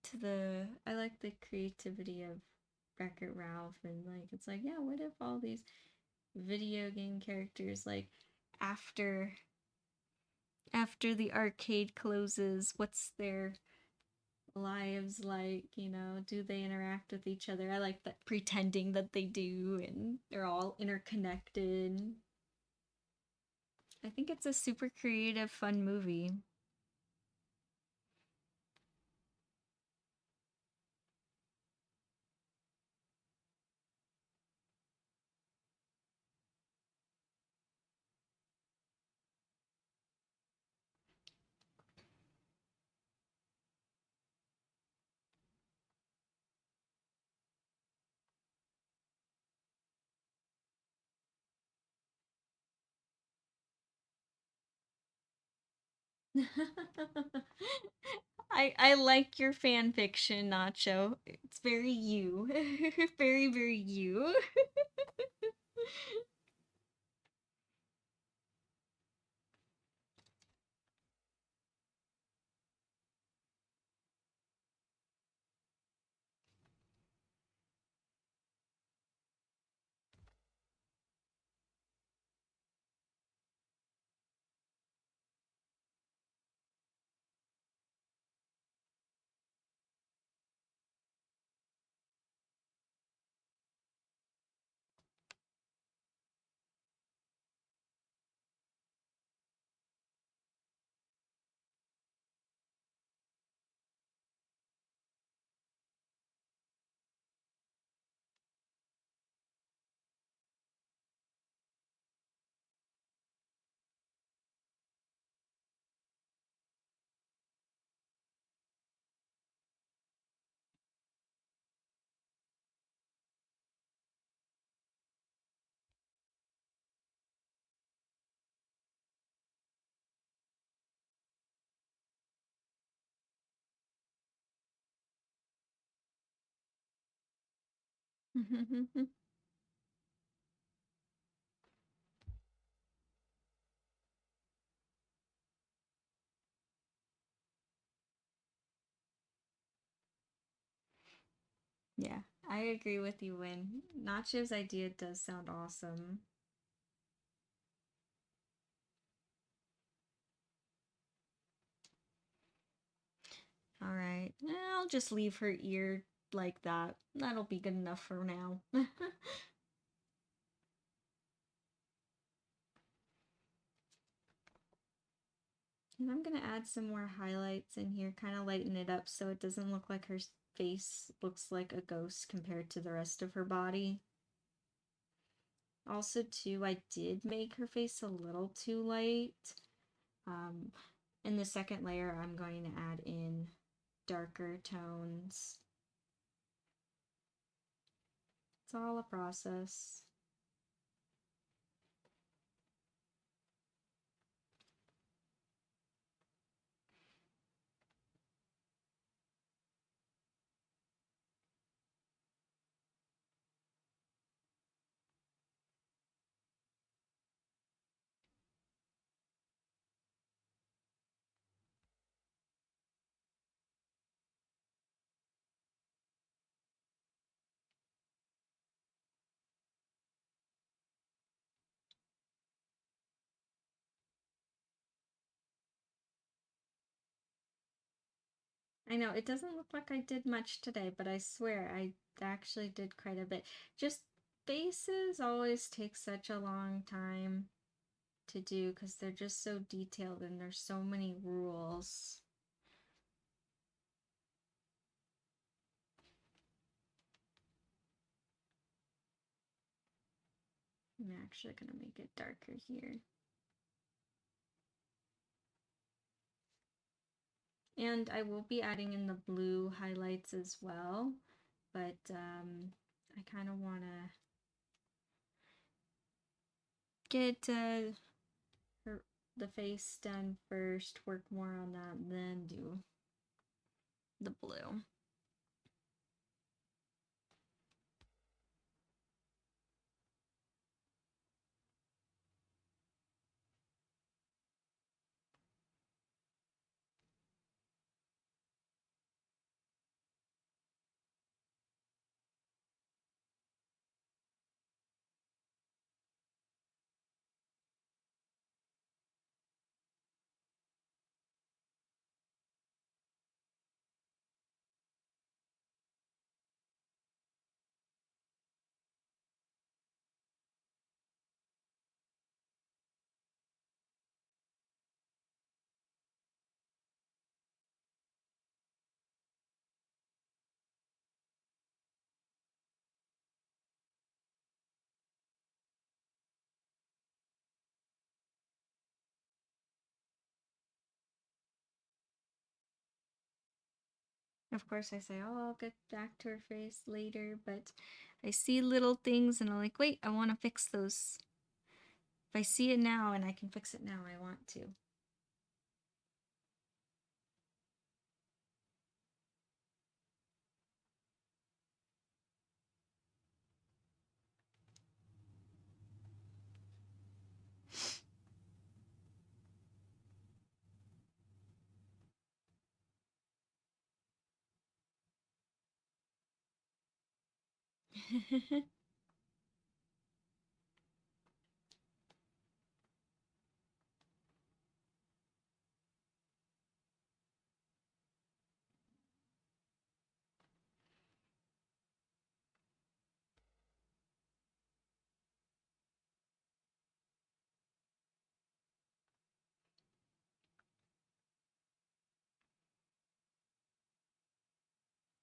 the creativity of Wreck It Ralph, and like it's like, yeah, what if all these video game characters, like, after after the arcade closes, what's their lives like? Do they interact with each other? I like that, pretending that they do, and they're all interconnected. I think it's a super creative, fun movie. I like your fan fiction, Nacho. It's very you. Very, very you. Yeah, I agree with you, Win. Nacho's idea does sound awesome. All right, I'll just leave her ear like that. That'll be good enough for now. And I'm gonna add some more highlights in here, kind of lighten it up so it doesn't look like her face looks like a ghost compared to the rest of her body. Also, too, I did make her face a little too light. Um, in the second layer, I'm going to add in darker tones. It's all a process. I know, it doesn't look like I did much today, but I swear I actually did quite a bit. Just faces always take such a long time to do because they're just so detailed and there's so many rules. I'm actually going to make it darker here. And I will be adding in the blue highlights as well, but I kind of want to get the face done first, work more on that, and then do the blue. Of course, I say, oh, I'll get back to her face later, but I see little things and I'm like, wait, I want to fix those. If I see it now and I can fix it now, I want to.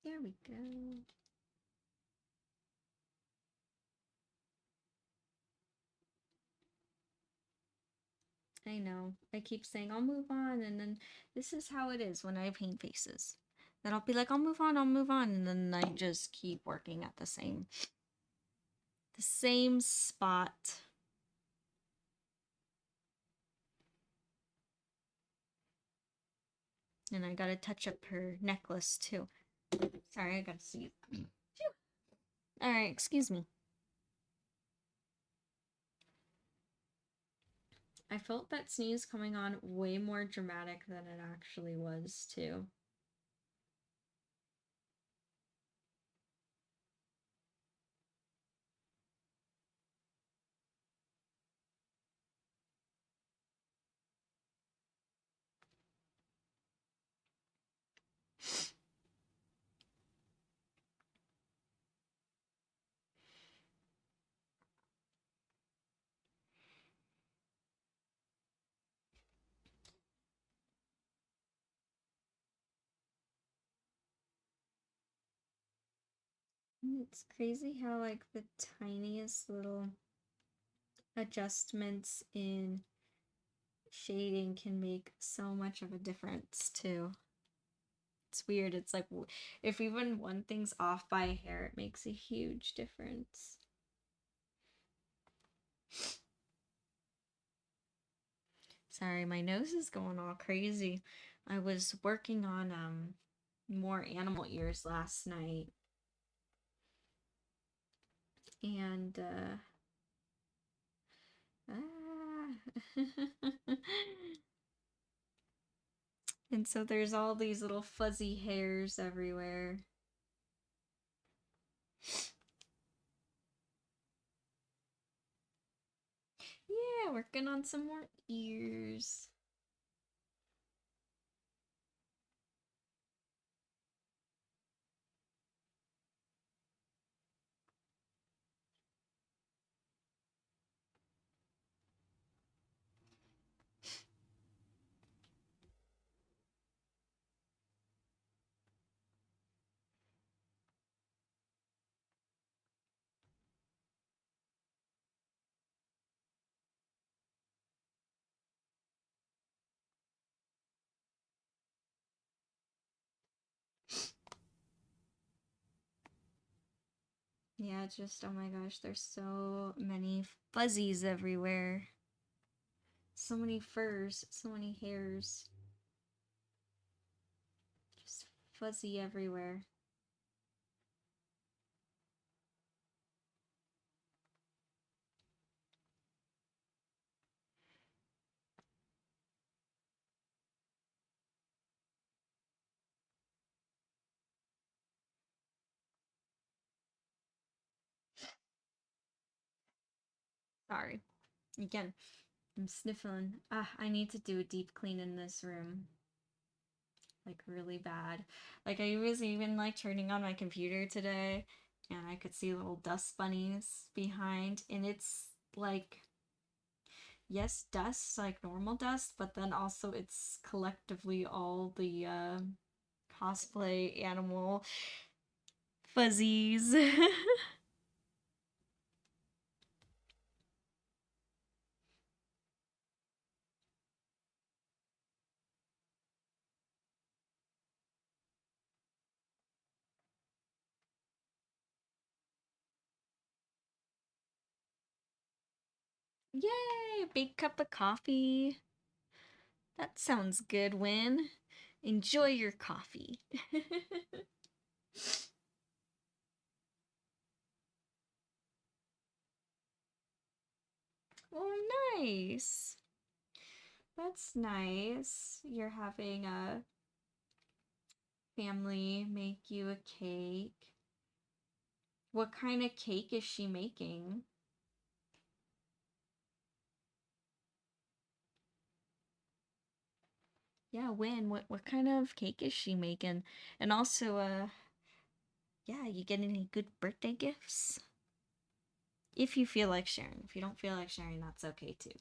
There we go. I know. I keep saying I'll move on, and then this is how it is when I paint faces. Then I'll be like, I'll move on, and then I just keep working at the same spot. And I gotta touch up her necklace too. Sorry, I gotta see. Alright, excuse me. I felt that sneeze coming on way more dramatic than it actually was, too. It's crazy how, like, the tiniest little adjustments in shading can make so much of a difference, too. It's weird. It's like, if even one thing's off by a hair, it makes a huge difference. Sorry, my nose is going all crazy. I was working on, more animal ears last night. And, and so there's all these little fuzzy hairs everywhere. Yeah, working on some more ears. Yeah, just, oh my gosh, there's so many fuzzies everywhere. So many furs, so many hairs. Just fuzzy everywhere. Sorry. Again, I'm sniffling. Ah, I need to do a deep clean in this room. Like, really bad. Like, I was even, like, turning on my computer today, and I could see little dust bunnies behind, and it's, like, yes, dust, like normal dust, but then also it's collectively all the, cosplay animal fuzzies. Yay! A big cup of coffee. That sounds good, Win. Enjoy your coffee. Oh, nice. That's nice. You're having a family make you a cake. What kind of cake is she making? Yeah, Win, what kind of cake is she making? And also, yeah, you get any good birthday gifts? If you feel like sharing. If you don't feel like sharing, that's okay too.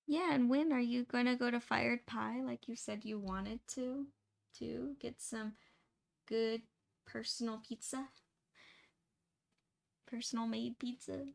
Yeah, and when are you gonna go to Fired Pie like you said you wanted to get some good personal pizza? Personal made pizza?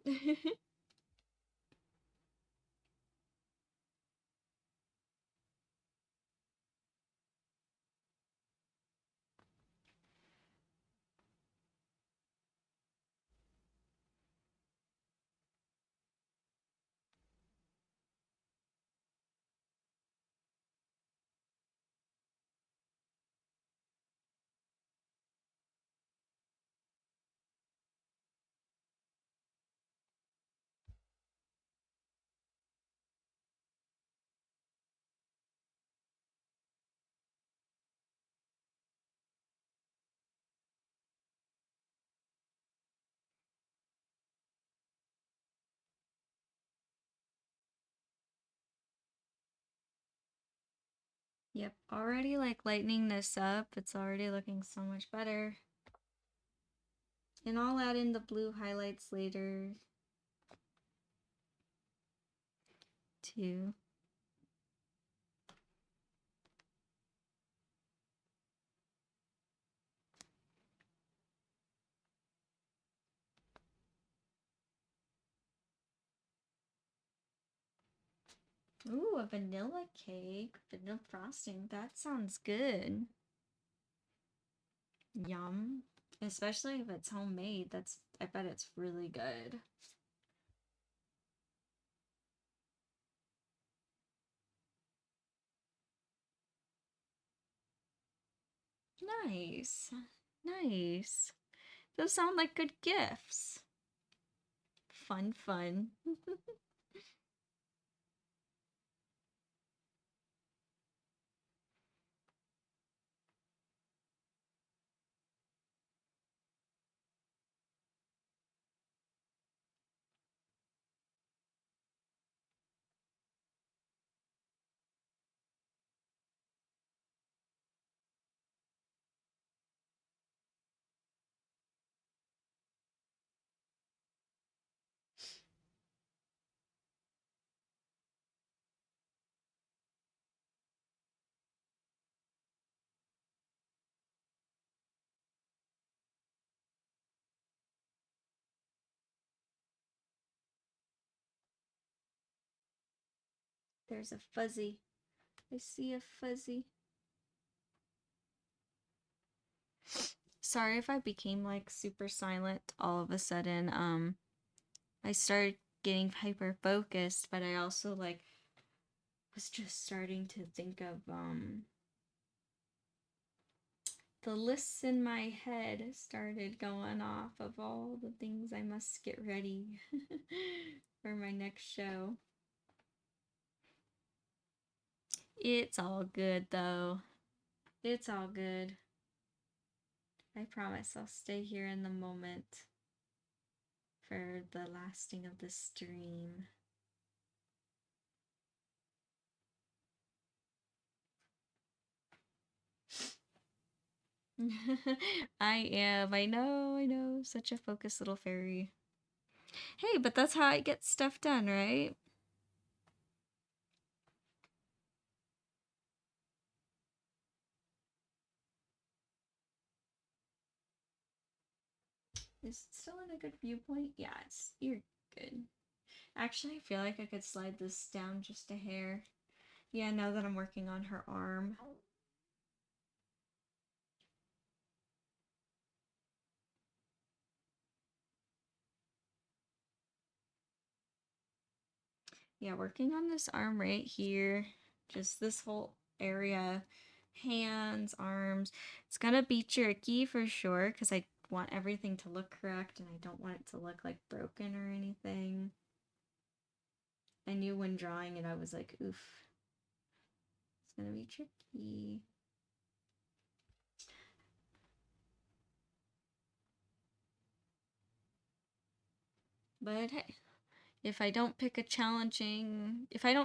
Yep, already like lightening this up. It's already looking so much better. And I'll add in the blue highlights later too. Ooh, a vanilla cake, vanilla frosting. That sounds good. Yum. Especially if it's homemade. I bet it's really good. Nice. Nice. Those sound like good gifts. Fun, fun. There's a fuzzy. I see a fuzzy. Sorry if I became like super silent all of a sudden. I started getting hyper focused, but I also like was just starting to think of the lists in my head started going off of all the things I must get ready for my next show. It's all good though. It's all good. I promise I'll stay here in the moment for the lasting of the stream. I am. I know. Such a focused little fairy. Hey, but that's how I get stuff done, right? Is it still in a good viewpoint? Yeah, you're good. Actually, I feel like I could slide this down just a hair. Yeah, now that I'm working on her arm. Yeah, working on this arm right here. Just this whole area. Hands, arms. It's gonna be tricky for sure because I want everything to look correct and I don't want it to look like broken or anything. I knew when drawing it, I was like, oof. It's gonna be tricky. But hey, if I don't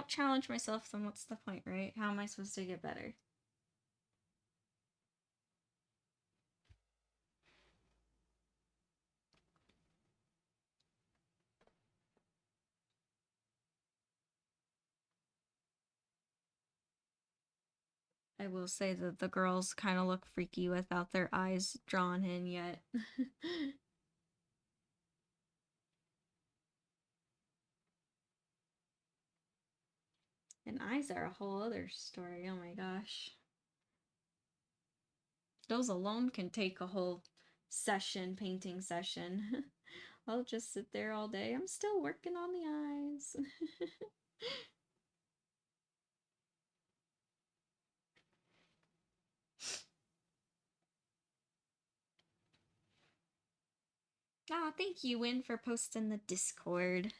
challenge myself, then what's the point, right? How am I supposed to get better? I will say that the girls kind of look freaky without their eyes drawn in yet. And eyes are a whole other story, oh my gosh. Those alone can take a whole painting session. I'll just sit there all day. I'm still working on the eyes. Ah, thank you, Win, for posting the Discord.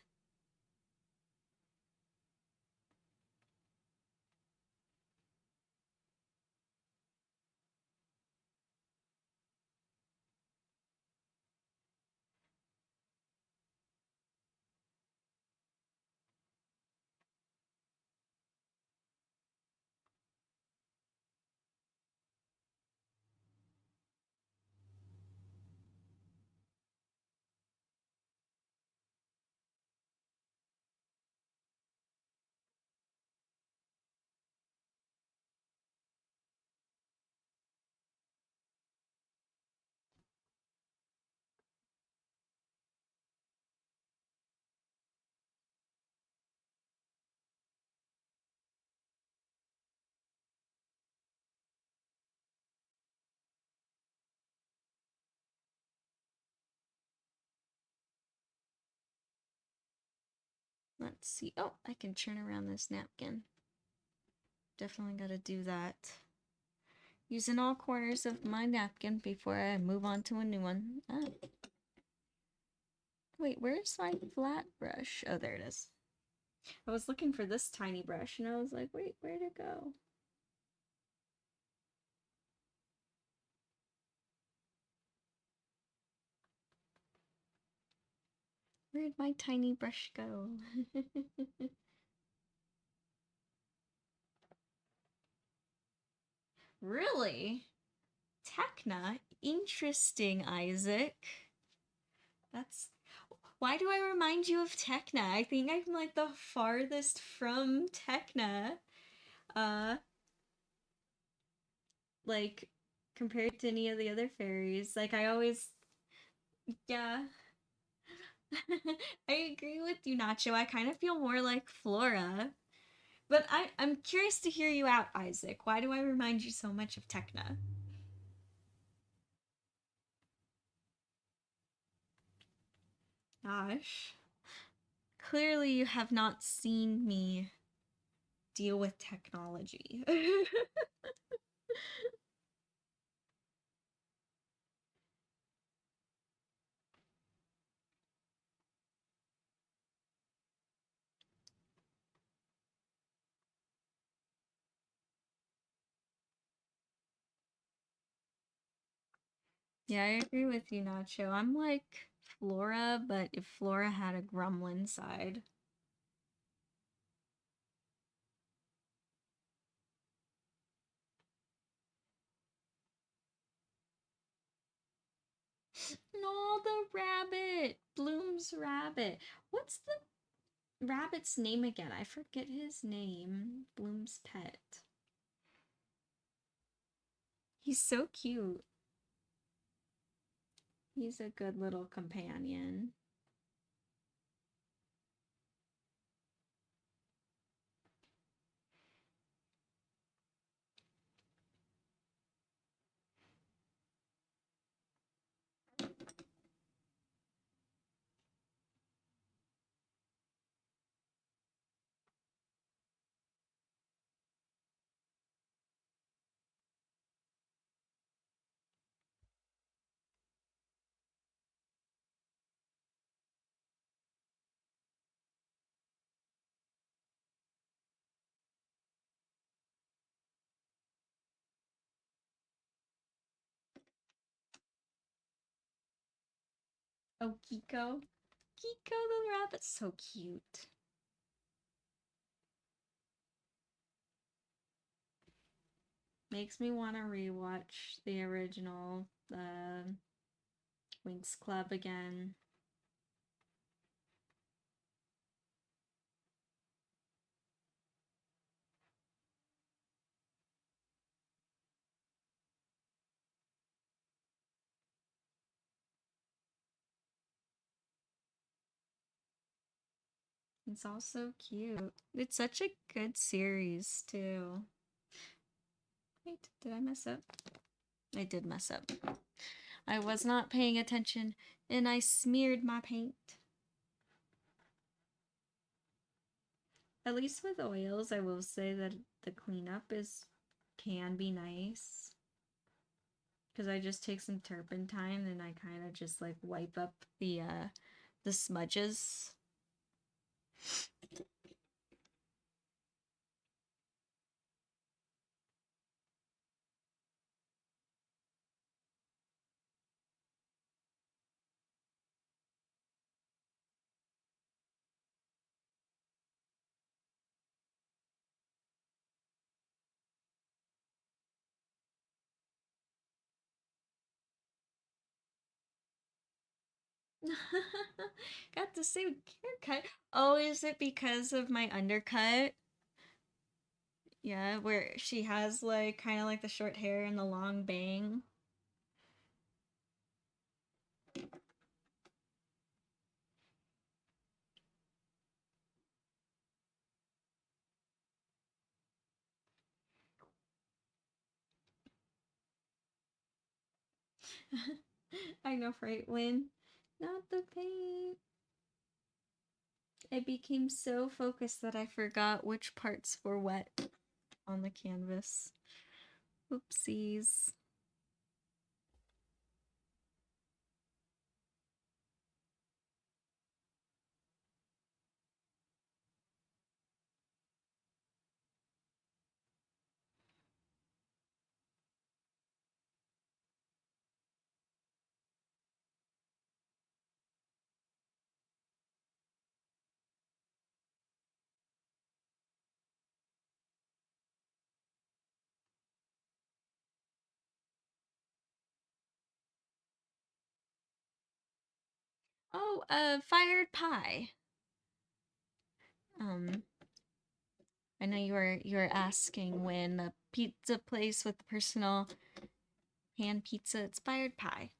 Let's see. Oh, I can turn around this napkin. Definitely gotta do that. Using all corners of my napkin before I move on to a new one. Ah. Wait, where's my flat brush? Oh, there it is. I was looking for this tiny brush and I was like, wait, where'd it go? Where'd my tiny brush go? Really? Techna? Interesting, Isaac. That's... Why do I remind you of Techna? I think I'm like the farthest from Techna. Like, compared to any of the other fairies. Like, I always... Yeah. I agree with you, Nacho. I kind of feel more like Flora. But I'm curious to hear you out, Isaac. Why do I remind you so much of Tekna? Gosh. Clearly you have not seen me deal with technology. Yeah, I agree with you, Nacho. I'm like Flora, but if Flora had a gremlin side. No, the rabbit! Bloom's rabbit. What's the rabbit's name again? I forget his name. Bloom's pet. He's so cute. He's a good little companion. Oh, Kiko. Kiko the rabbit's so cute. Makes me want to rewatch the original Winx Club again. It's all so cute. It's such a good series, too. Wait, did I mess up? I did mess up. I was not paying attention, and I smeared my paint. At least with oils, I will say that the cleanup can be nice. Because I just take some turpentine and I kind of just like wipe up the smudges. Got the same haircut. Oh, is it because of my undercut? Yeah, where she has like kind of like the short hair and the long bang. I know, right? When not the paint. I became so focused that I forgot which parts were wet on the canvas. Oopsies. Oh, fired pie. Um, I know you were asking when the pizza place with the personal hand pizza. It's fired pie.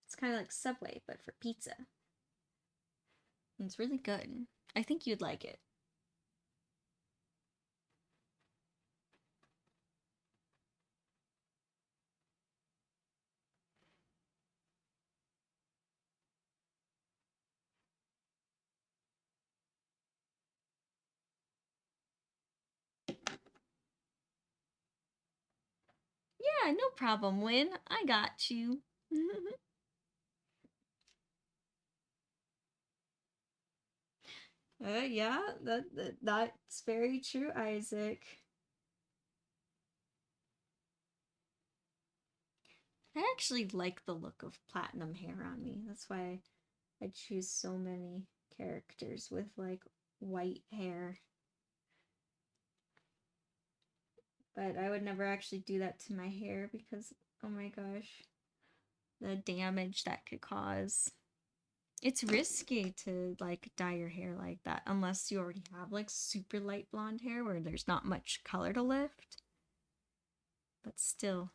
It's kind of like Subway, but for pizza. It's really good. I think you'd like it. Yeah, no problem, Win. I got you. Yeah, that's very true, Isaac. I actually like the look of platinum hair on me. That's why I choose so many characters with like white hair. But I would never actually do that to my hair because, oh my gosh, the damage that could cause. It's risky to like dye your hair like that unless you already have like super light blonde hair where there's not much color to lift. But still.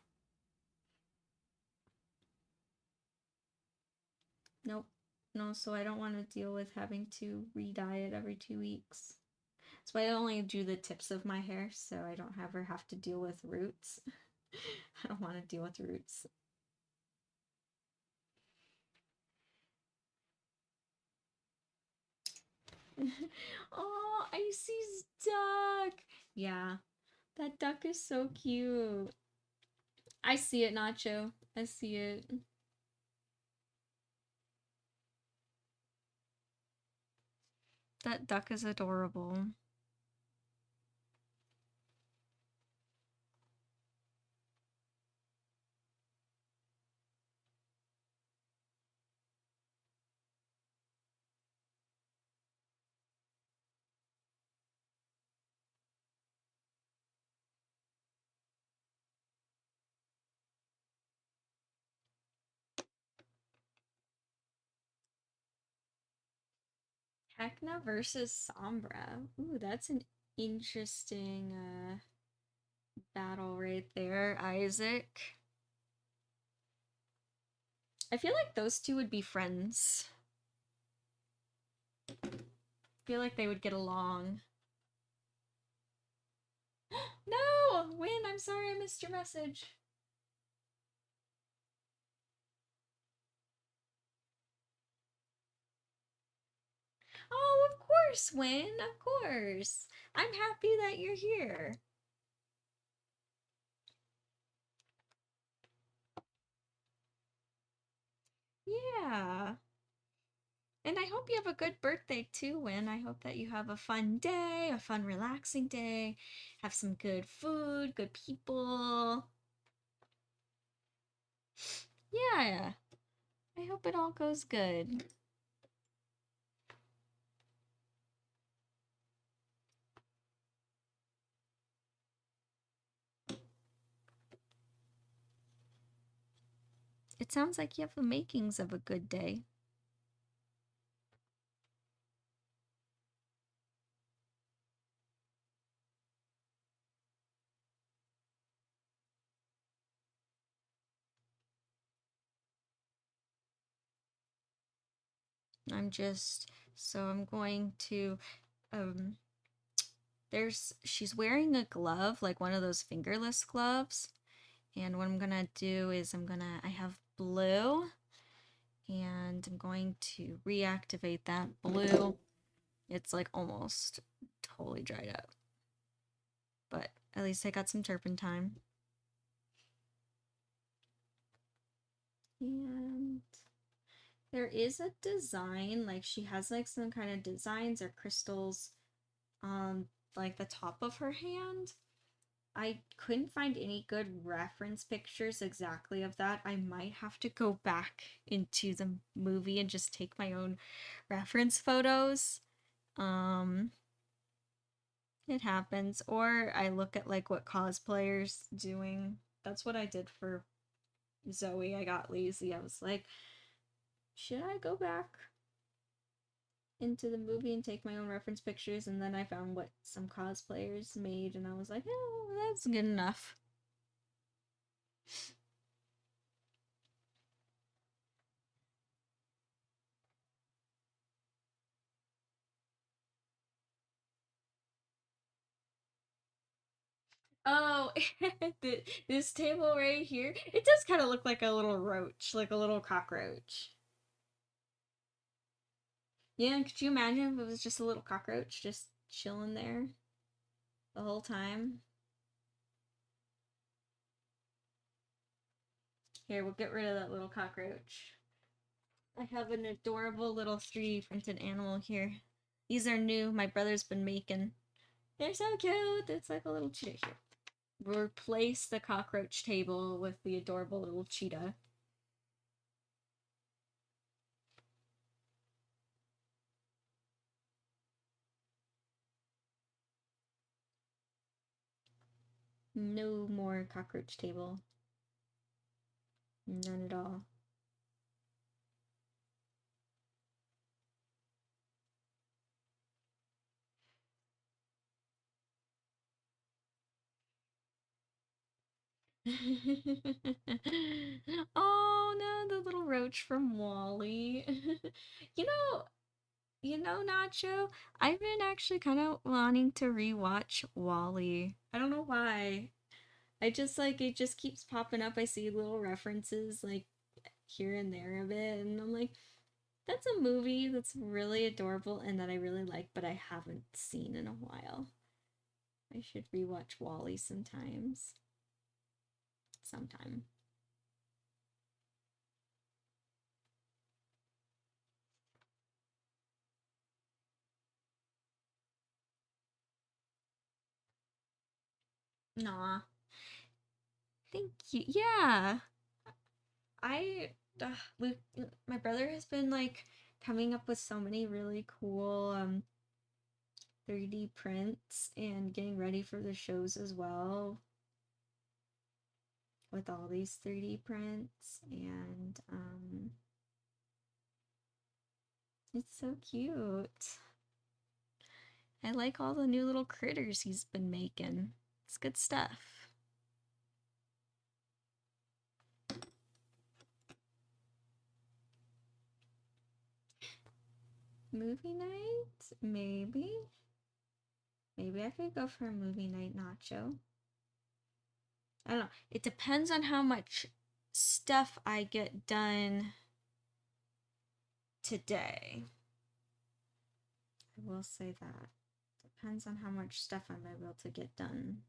Nope. No, so I don't want to deal with having to re-dye it every 2 weeks. That's why I only do the tips of my hair so I don't ever have to deal with roots. I don't want to deal with roots. Oh, Icy's duck. Yeah, that duck is so cute. I see it, Nacho. I see it. That duck is adorable. Hecna versus Sombra. Ooh, that's an interesting battle right there, Isaac. I feel like those two would be friends. I feel like they would get along. No! Win, I'm sorry I missed your message. Oh, of course, Win, of course. I'm happy that you're here. Yeah. And I hope you have a good birthday too, Win. I hope that you have a fun day, a fun, relaxing day, have some good food, good people. Yeah. I hope it all goes good. It sounds like you have the makings of a good day. I'm going to, um, she's wearing a glove, like one of those fingerless gloves. And what I'm gonna do is I have blue, and I'm going to reactivate that blue. It's like almost totally dried up, but at least I got some turpentine. And there is a design, like she has like some kind of designs or crystals on like the top of her hand. I couldn't find any good reference pictures exactly of that. I might have to go back into the movie and just take my own reference photos. Um, it happens. Or I look at like what cosplayers doing. That's what I did for Zoe. I got lazy. I was like, should I go back into the movie and take my own reference pictures? And then I found what some cosplayers made, and I was like, oh, that's good enough. Oh, this table right here, it does kind of look like a little roach, like a little cockroach. Yeah, could you imagine if it was just a little cockroach just chilling there the whole time? Here, we'll get rid of that little cockroach. I have an adorable little 3D printed animal here. These are new, my brother's been making. They're so cute. It's like a little cheetah here. We'll replace the cockroach table with the adorable little cheetah. No more cockroach table. None at all. Oh no, the little roach from Wally. you know, Nacho, I've been actually kind of wanting to rewatch Wally. I don't know why. I just like it just keeps popping up. I see little references like here and there of it, and I'm like, that's a movie that's really adorable and that I really like, but I haven't seen in a while. I should rewatch Wally sometimes. Sometime. Nah. Thank you. Yeah. I we my brother has been like coming up with so many really cool 3D prints and getting ready for the shows as well with all these 3D prints and it's so cute. I like all the new little critters he's been making. It's good stuff. Movie night? Maybe. Maybe I could go for a movie night, Nacho. I don't know. It depends on how much stuff I get done today. I will say that. Depends on how much stuff I'm able to get done.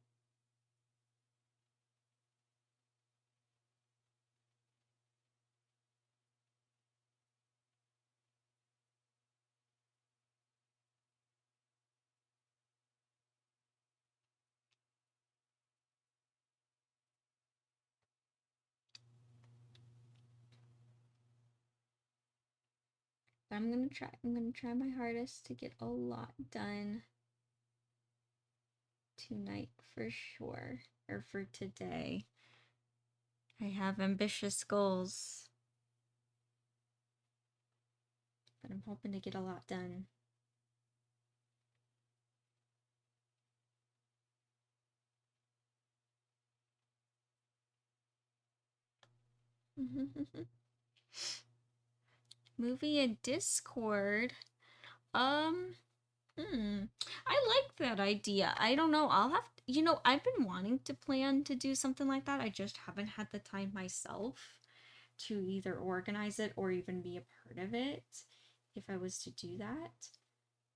But I'm gonna try. I'm gonna try my hardest to get a lot done tonight for sure. Or for today. I have ambitious goals. But I'm hoping to get a lot done. Movie and Discord. Um, I like that idea. I don't know. I'll have to, I've been wanting to plan to do something like that. I just haven't had the time myself to either organize it or even be a part of it if I was to do that.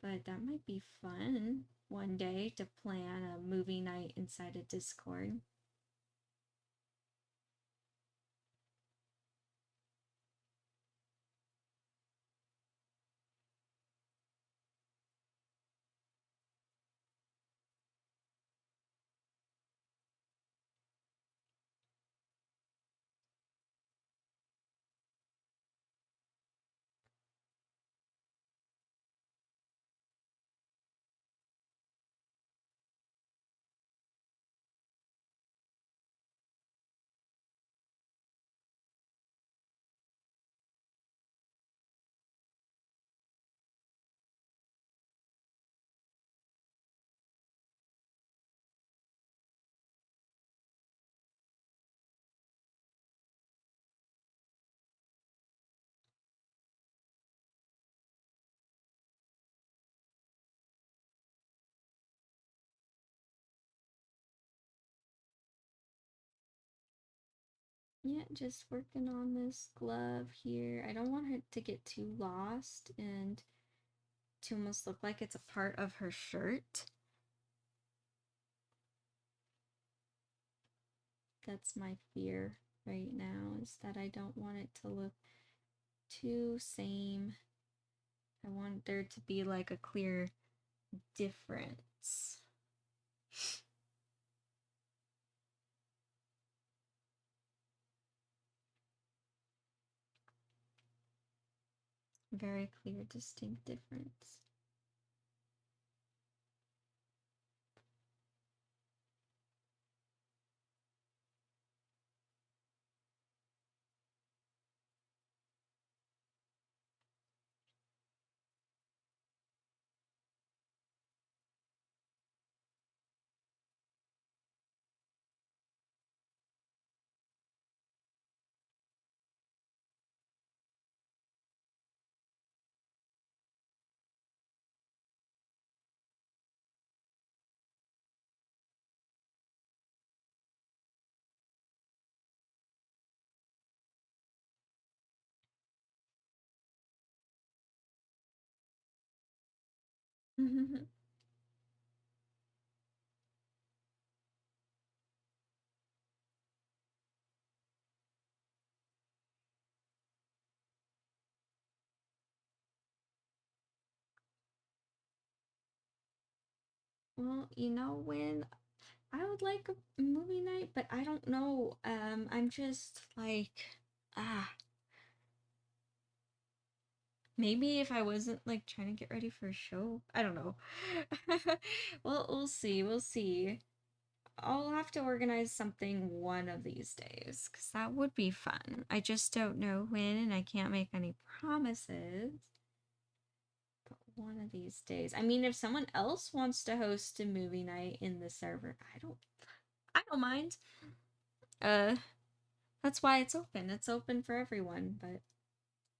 But that might be fun one day to plan a movie night inside a Discord. Yeah, just working on this glove here. I don't want it to get too lost and to almost look like it's a part of her shirt. That's my fear right now, is that I don't want it to look too same. I want there to be like a clear difference. Very clear, distinct difference. Well, you know, when I would like a movie night, but I don't know. I'm just like, ah, maybe if I wasn't like trying to get ready for a show, I don't know. Well, we'll see. We'll see. I'll have to organize something one of these days, because that would be fun. I just don't know when, and I can't make any promises. But one of these days. I mean, if someone else wants to host a movie night in the server, I don't mind. Uh, that's why it's open. It's open for everyone, but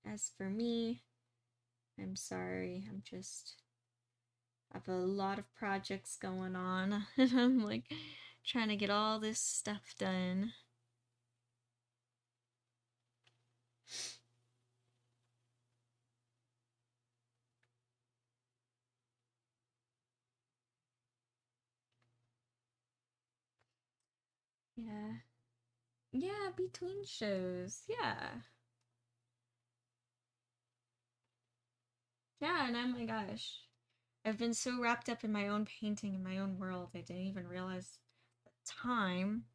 as for me, I'm sorry. I have a lot of projects going on, and I'm like trying to get all this stuff done. Yeah. Yeah, between shows. Yeah. Yeah, and oh my gosh. I've been so wrapped up in my own painting in my own world, I didn't even realize the time.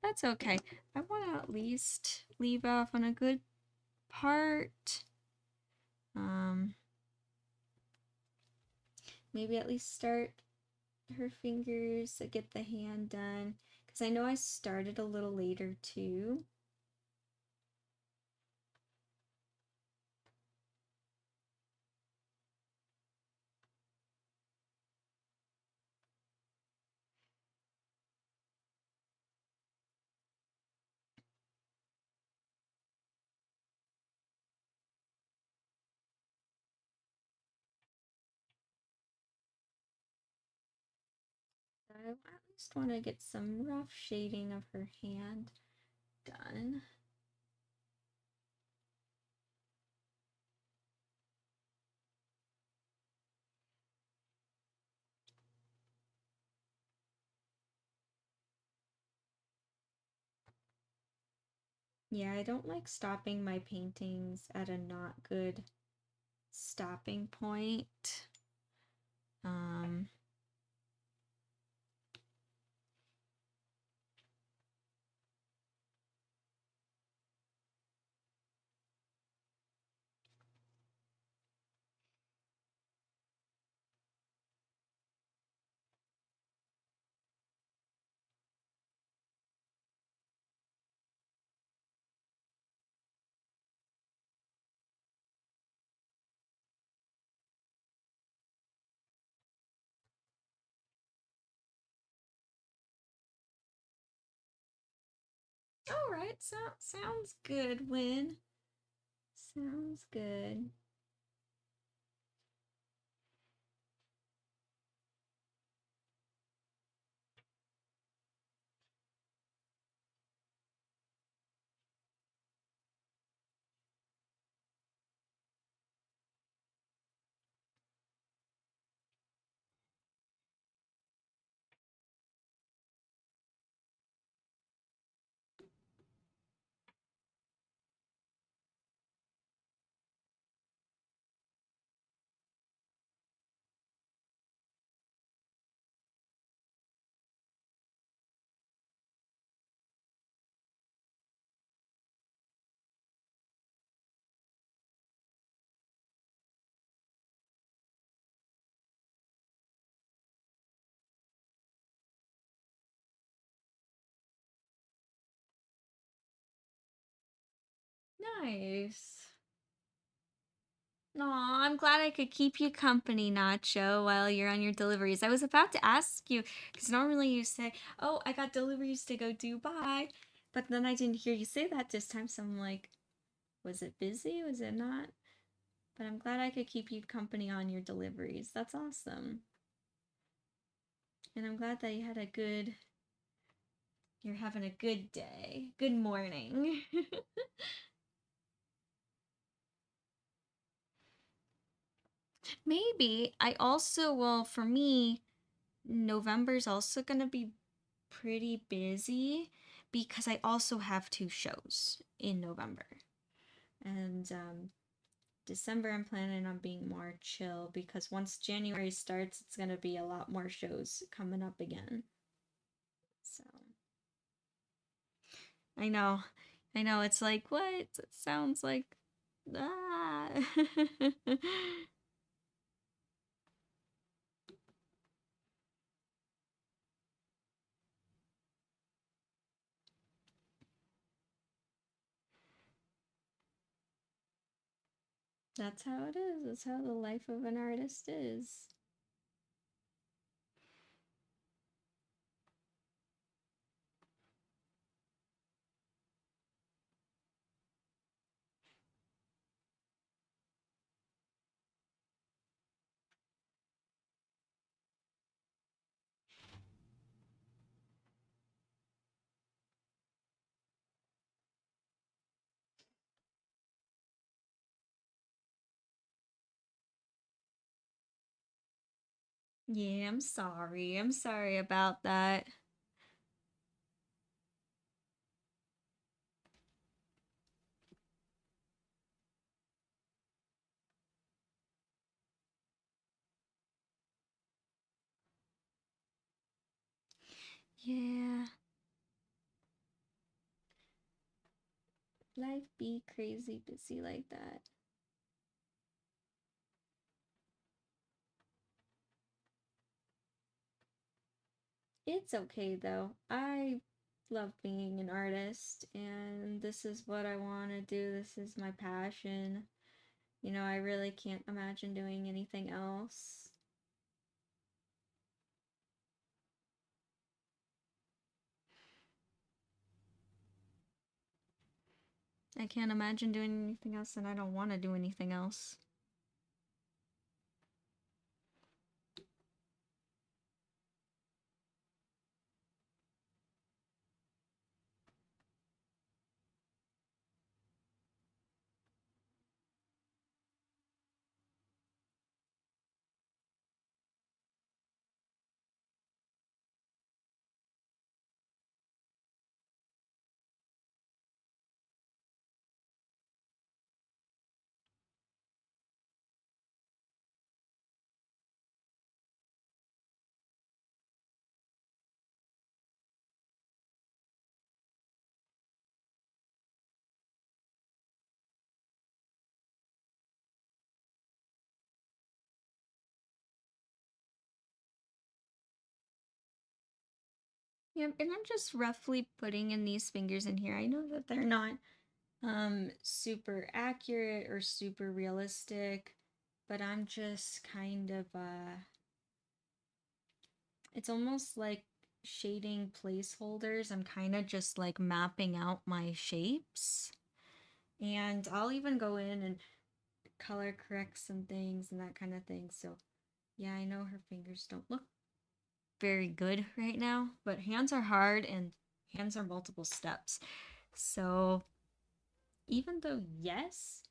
That's okay. I want to at least leave off on a good part. Um, maybe at least start her fingers, get the hand done. Because I know I started a little later too. I at least want to get some rough shading of her hand done. Yeah, I don't like stopping my paintings at a not good stopping point. Um, all right, sounds good, Win. Sounds good. nice. Aw, I'm glad I could keep you company, Nacho, while you're on your deliveries. I was about to ask you, because normally you say, oh, I got deliveries to go do, bye. But then I didn't hear you say that this time, so I'm like, was it busy? Was it not? But I'm glad I could keep you company on your deliveries. That's awesome. And I'm glad that you're having a good day. Good morning. Maybe. I also, well, for me, November's also gonna be pretty busy because I also have 2 shows in November. And December, I'm planning on being more chill because once January starts, it's gonna be a lot more shows coming up again. So, I know. I know. It's like, what? It sounds like, ah. That's how it is. That's how the life of an artist is. Yeah, I'm sorry. I'm sorry about that. Yeah. Life be crazy busy like that. It's okay though. I love being an artist and this is what I want to do. This is my passion. You know, I really can't imagine doing anything else. I can't imagine doing anything else and I don't want to do anything else. Yeah, and I'm just roughly putting in these fingers in here. I know that they're not super accurate or super realistic, but I'm just kind of it's almost like shading placeholders. I'm kind of just like mapping out my shapes. And I'll even go in and color correct some things and that kind of thing. So, yeah, I know her fingers don't look very good right now, but hands are hard and hands are multiple steps. So, even though, yes,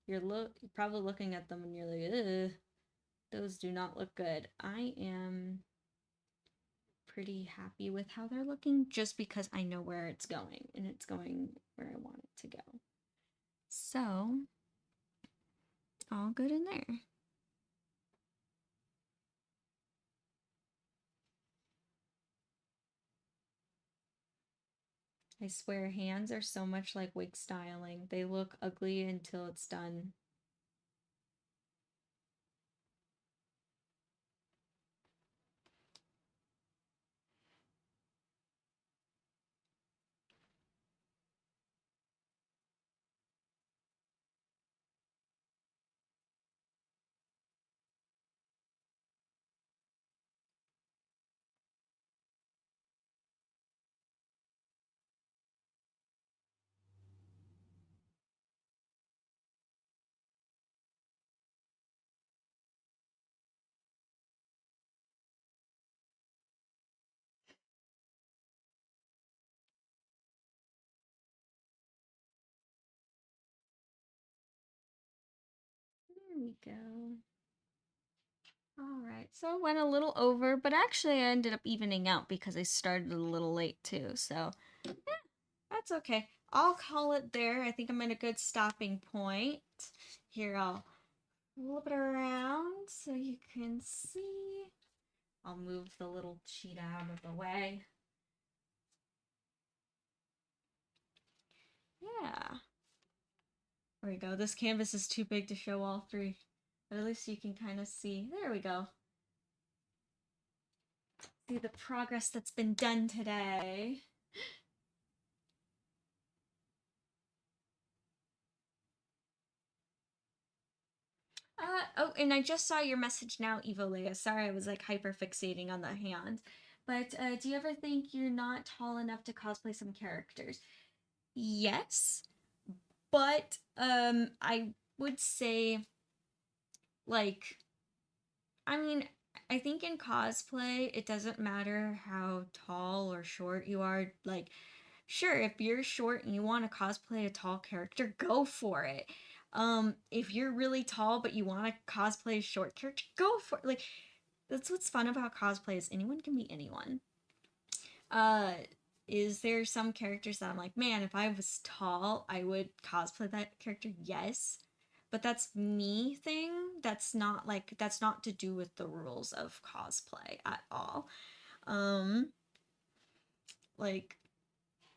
you're probably looking at them and you're like, ugh, those do not look good. I am pretty happy with how they're looking just because I know where it's going and it's going where I want it to go. So, all good in there. I swear, hands are so much like wig styling. They look ugly until it's done. we go. Alright, so I went a little over, but actually I ended up evening out because I started a little late too, so yeah, that's okay. I'll call it there. I think I'm at a good stopping point. Here, I'll flip it around so you can see. I'll move the little cheetah out of the way. Yeah. There we go. This canvas is too big to show all three, but at least you can kind of see. There we go. See the progress that's been done today. Oh, and I just saw your message now, Evolea. Sorry, I was like hyper fixating on the hand. But do you ever think you're not tall enough to cosplay some characters? Yes, but I would say like, I mean, I think in cosplay it doesn't matter how tall or short you are. Like, sure, if you're short and you want to cosplay a tall character, go for it. If you're really tall but you want to cosplay a short character, go for it. Like, that's what's fun about cosplay is anyone can be anyone. Uh, is there some characters that I'm like, man, if I was tall, I would cosplay that character? Yes. But that's me thing. That's not to do with the rules of cosplay at all. Um, like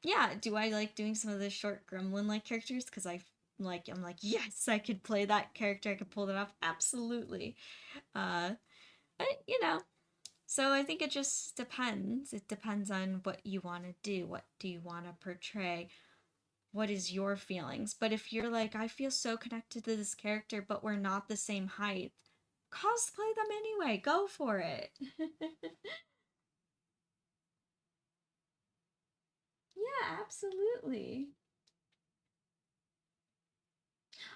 yeah, do I like doing some of the short gremlin like characters? Because I'm like, yes, I could play that character, I could pull that off. Absolutely. Uh but you know, so I think it just depends. It depends on what you want to do. What do you want to portray? What is your feelings? But if you're like, I feel so connected to this character, but we're not the same height, cosplay them anyway. Go for it. Yeah, absolutely.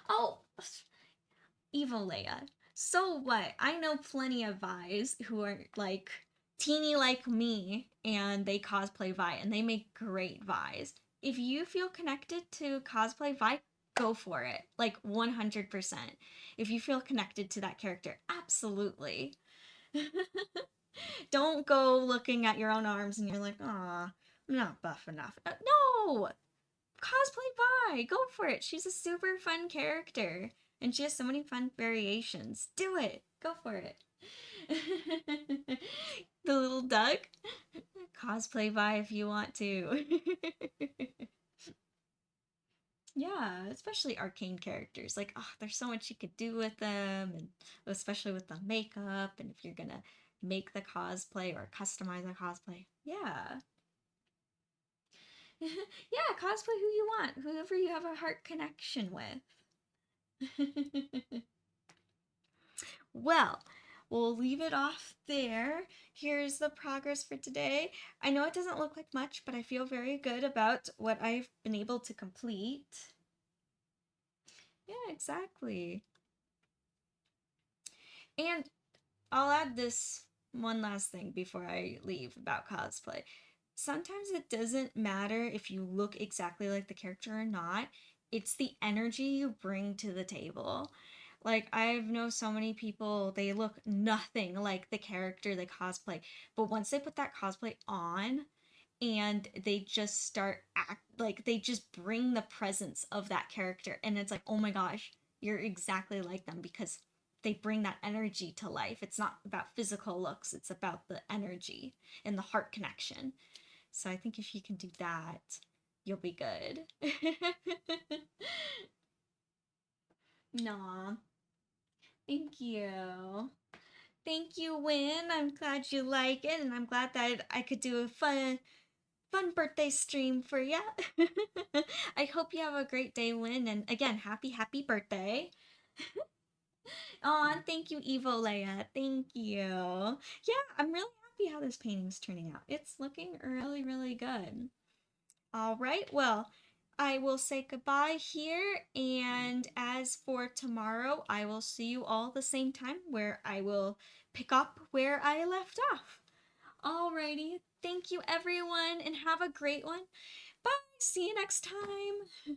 Oh, Evil Leia. So what? I know plenty of Vi's who are like teeny like me and they cosplay Vi and they make great Vi's. If you feel connected to cosplay Vi, go for it. Like 100%. If you feel connected to that character, absolutely. Don't go looking at your own arms and you're like, "Aw, I'm not buff enough." No! Cosplay Vi! Go for it! She's a super fun character. And she has so many fun variations. Do it! Go for it. The little duck? Cosplay Vi if you want to. Yeah, especially arcane characters. Like, oh, there's so much you could do with them, and especially with the makeup, and if you're gonna make the cosplay or customize a cosplay. Yeah. Yeah, cosplay who you want, whoever you have a heart connection with. Well, we'll leave it off there. Here's the progress for today. I know it doesn't look like much, but I feel very good about what I've been able to complete. Yeah, exactly. And I'll add this one last thing before I leave about cosplay. Sometimes it doesn't matter if you look exactly like the character or not. It's the energy you bring to the table. Like I've known so many people, they look nothing like the character they cosplay, but once they put that cosplay on and they just start act like they just bring the presence of that character and it's like, "Oh my gosh, you're exactly like them," because they bring that energy to life. It's not about physical looks, it's about the energy and the heart connection. So I think if you can do that, you'll be good. Nah, thank you. Thank you, Win. I'm glad you like it, and I'm glad that I could do a fun birthday stream for you. I hope you have a great day, Win, and again, happy birthday. Oh, thank you, Evo Leia. Thank you. Yeah, I'm really happy how this painting's turning out. It's looking really good. All right, well, I will say goodbye here, and as for tomorrow, I will see you all the same time where I will pick up where I left off. Alrighty, thank you everyone, and have a great one. Bye, see you next time.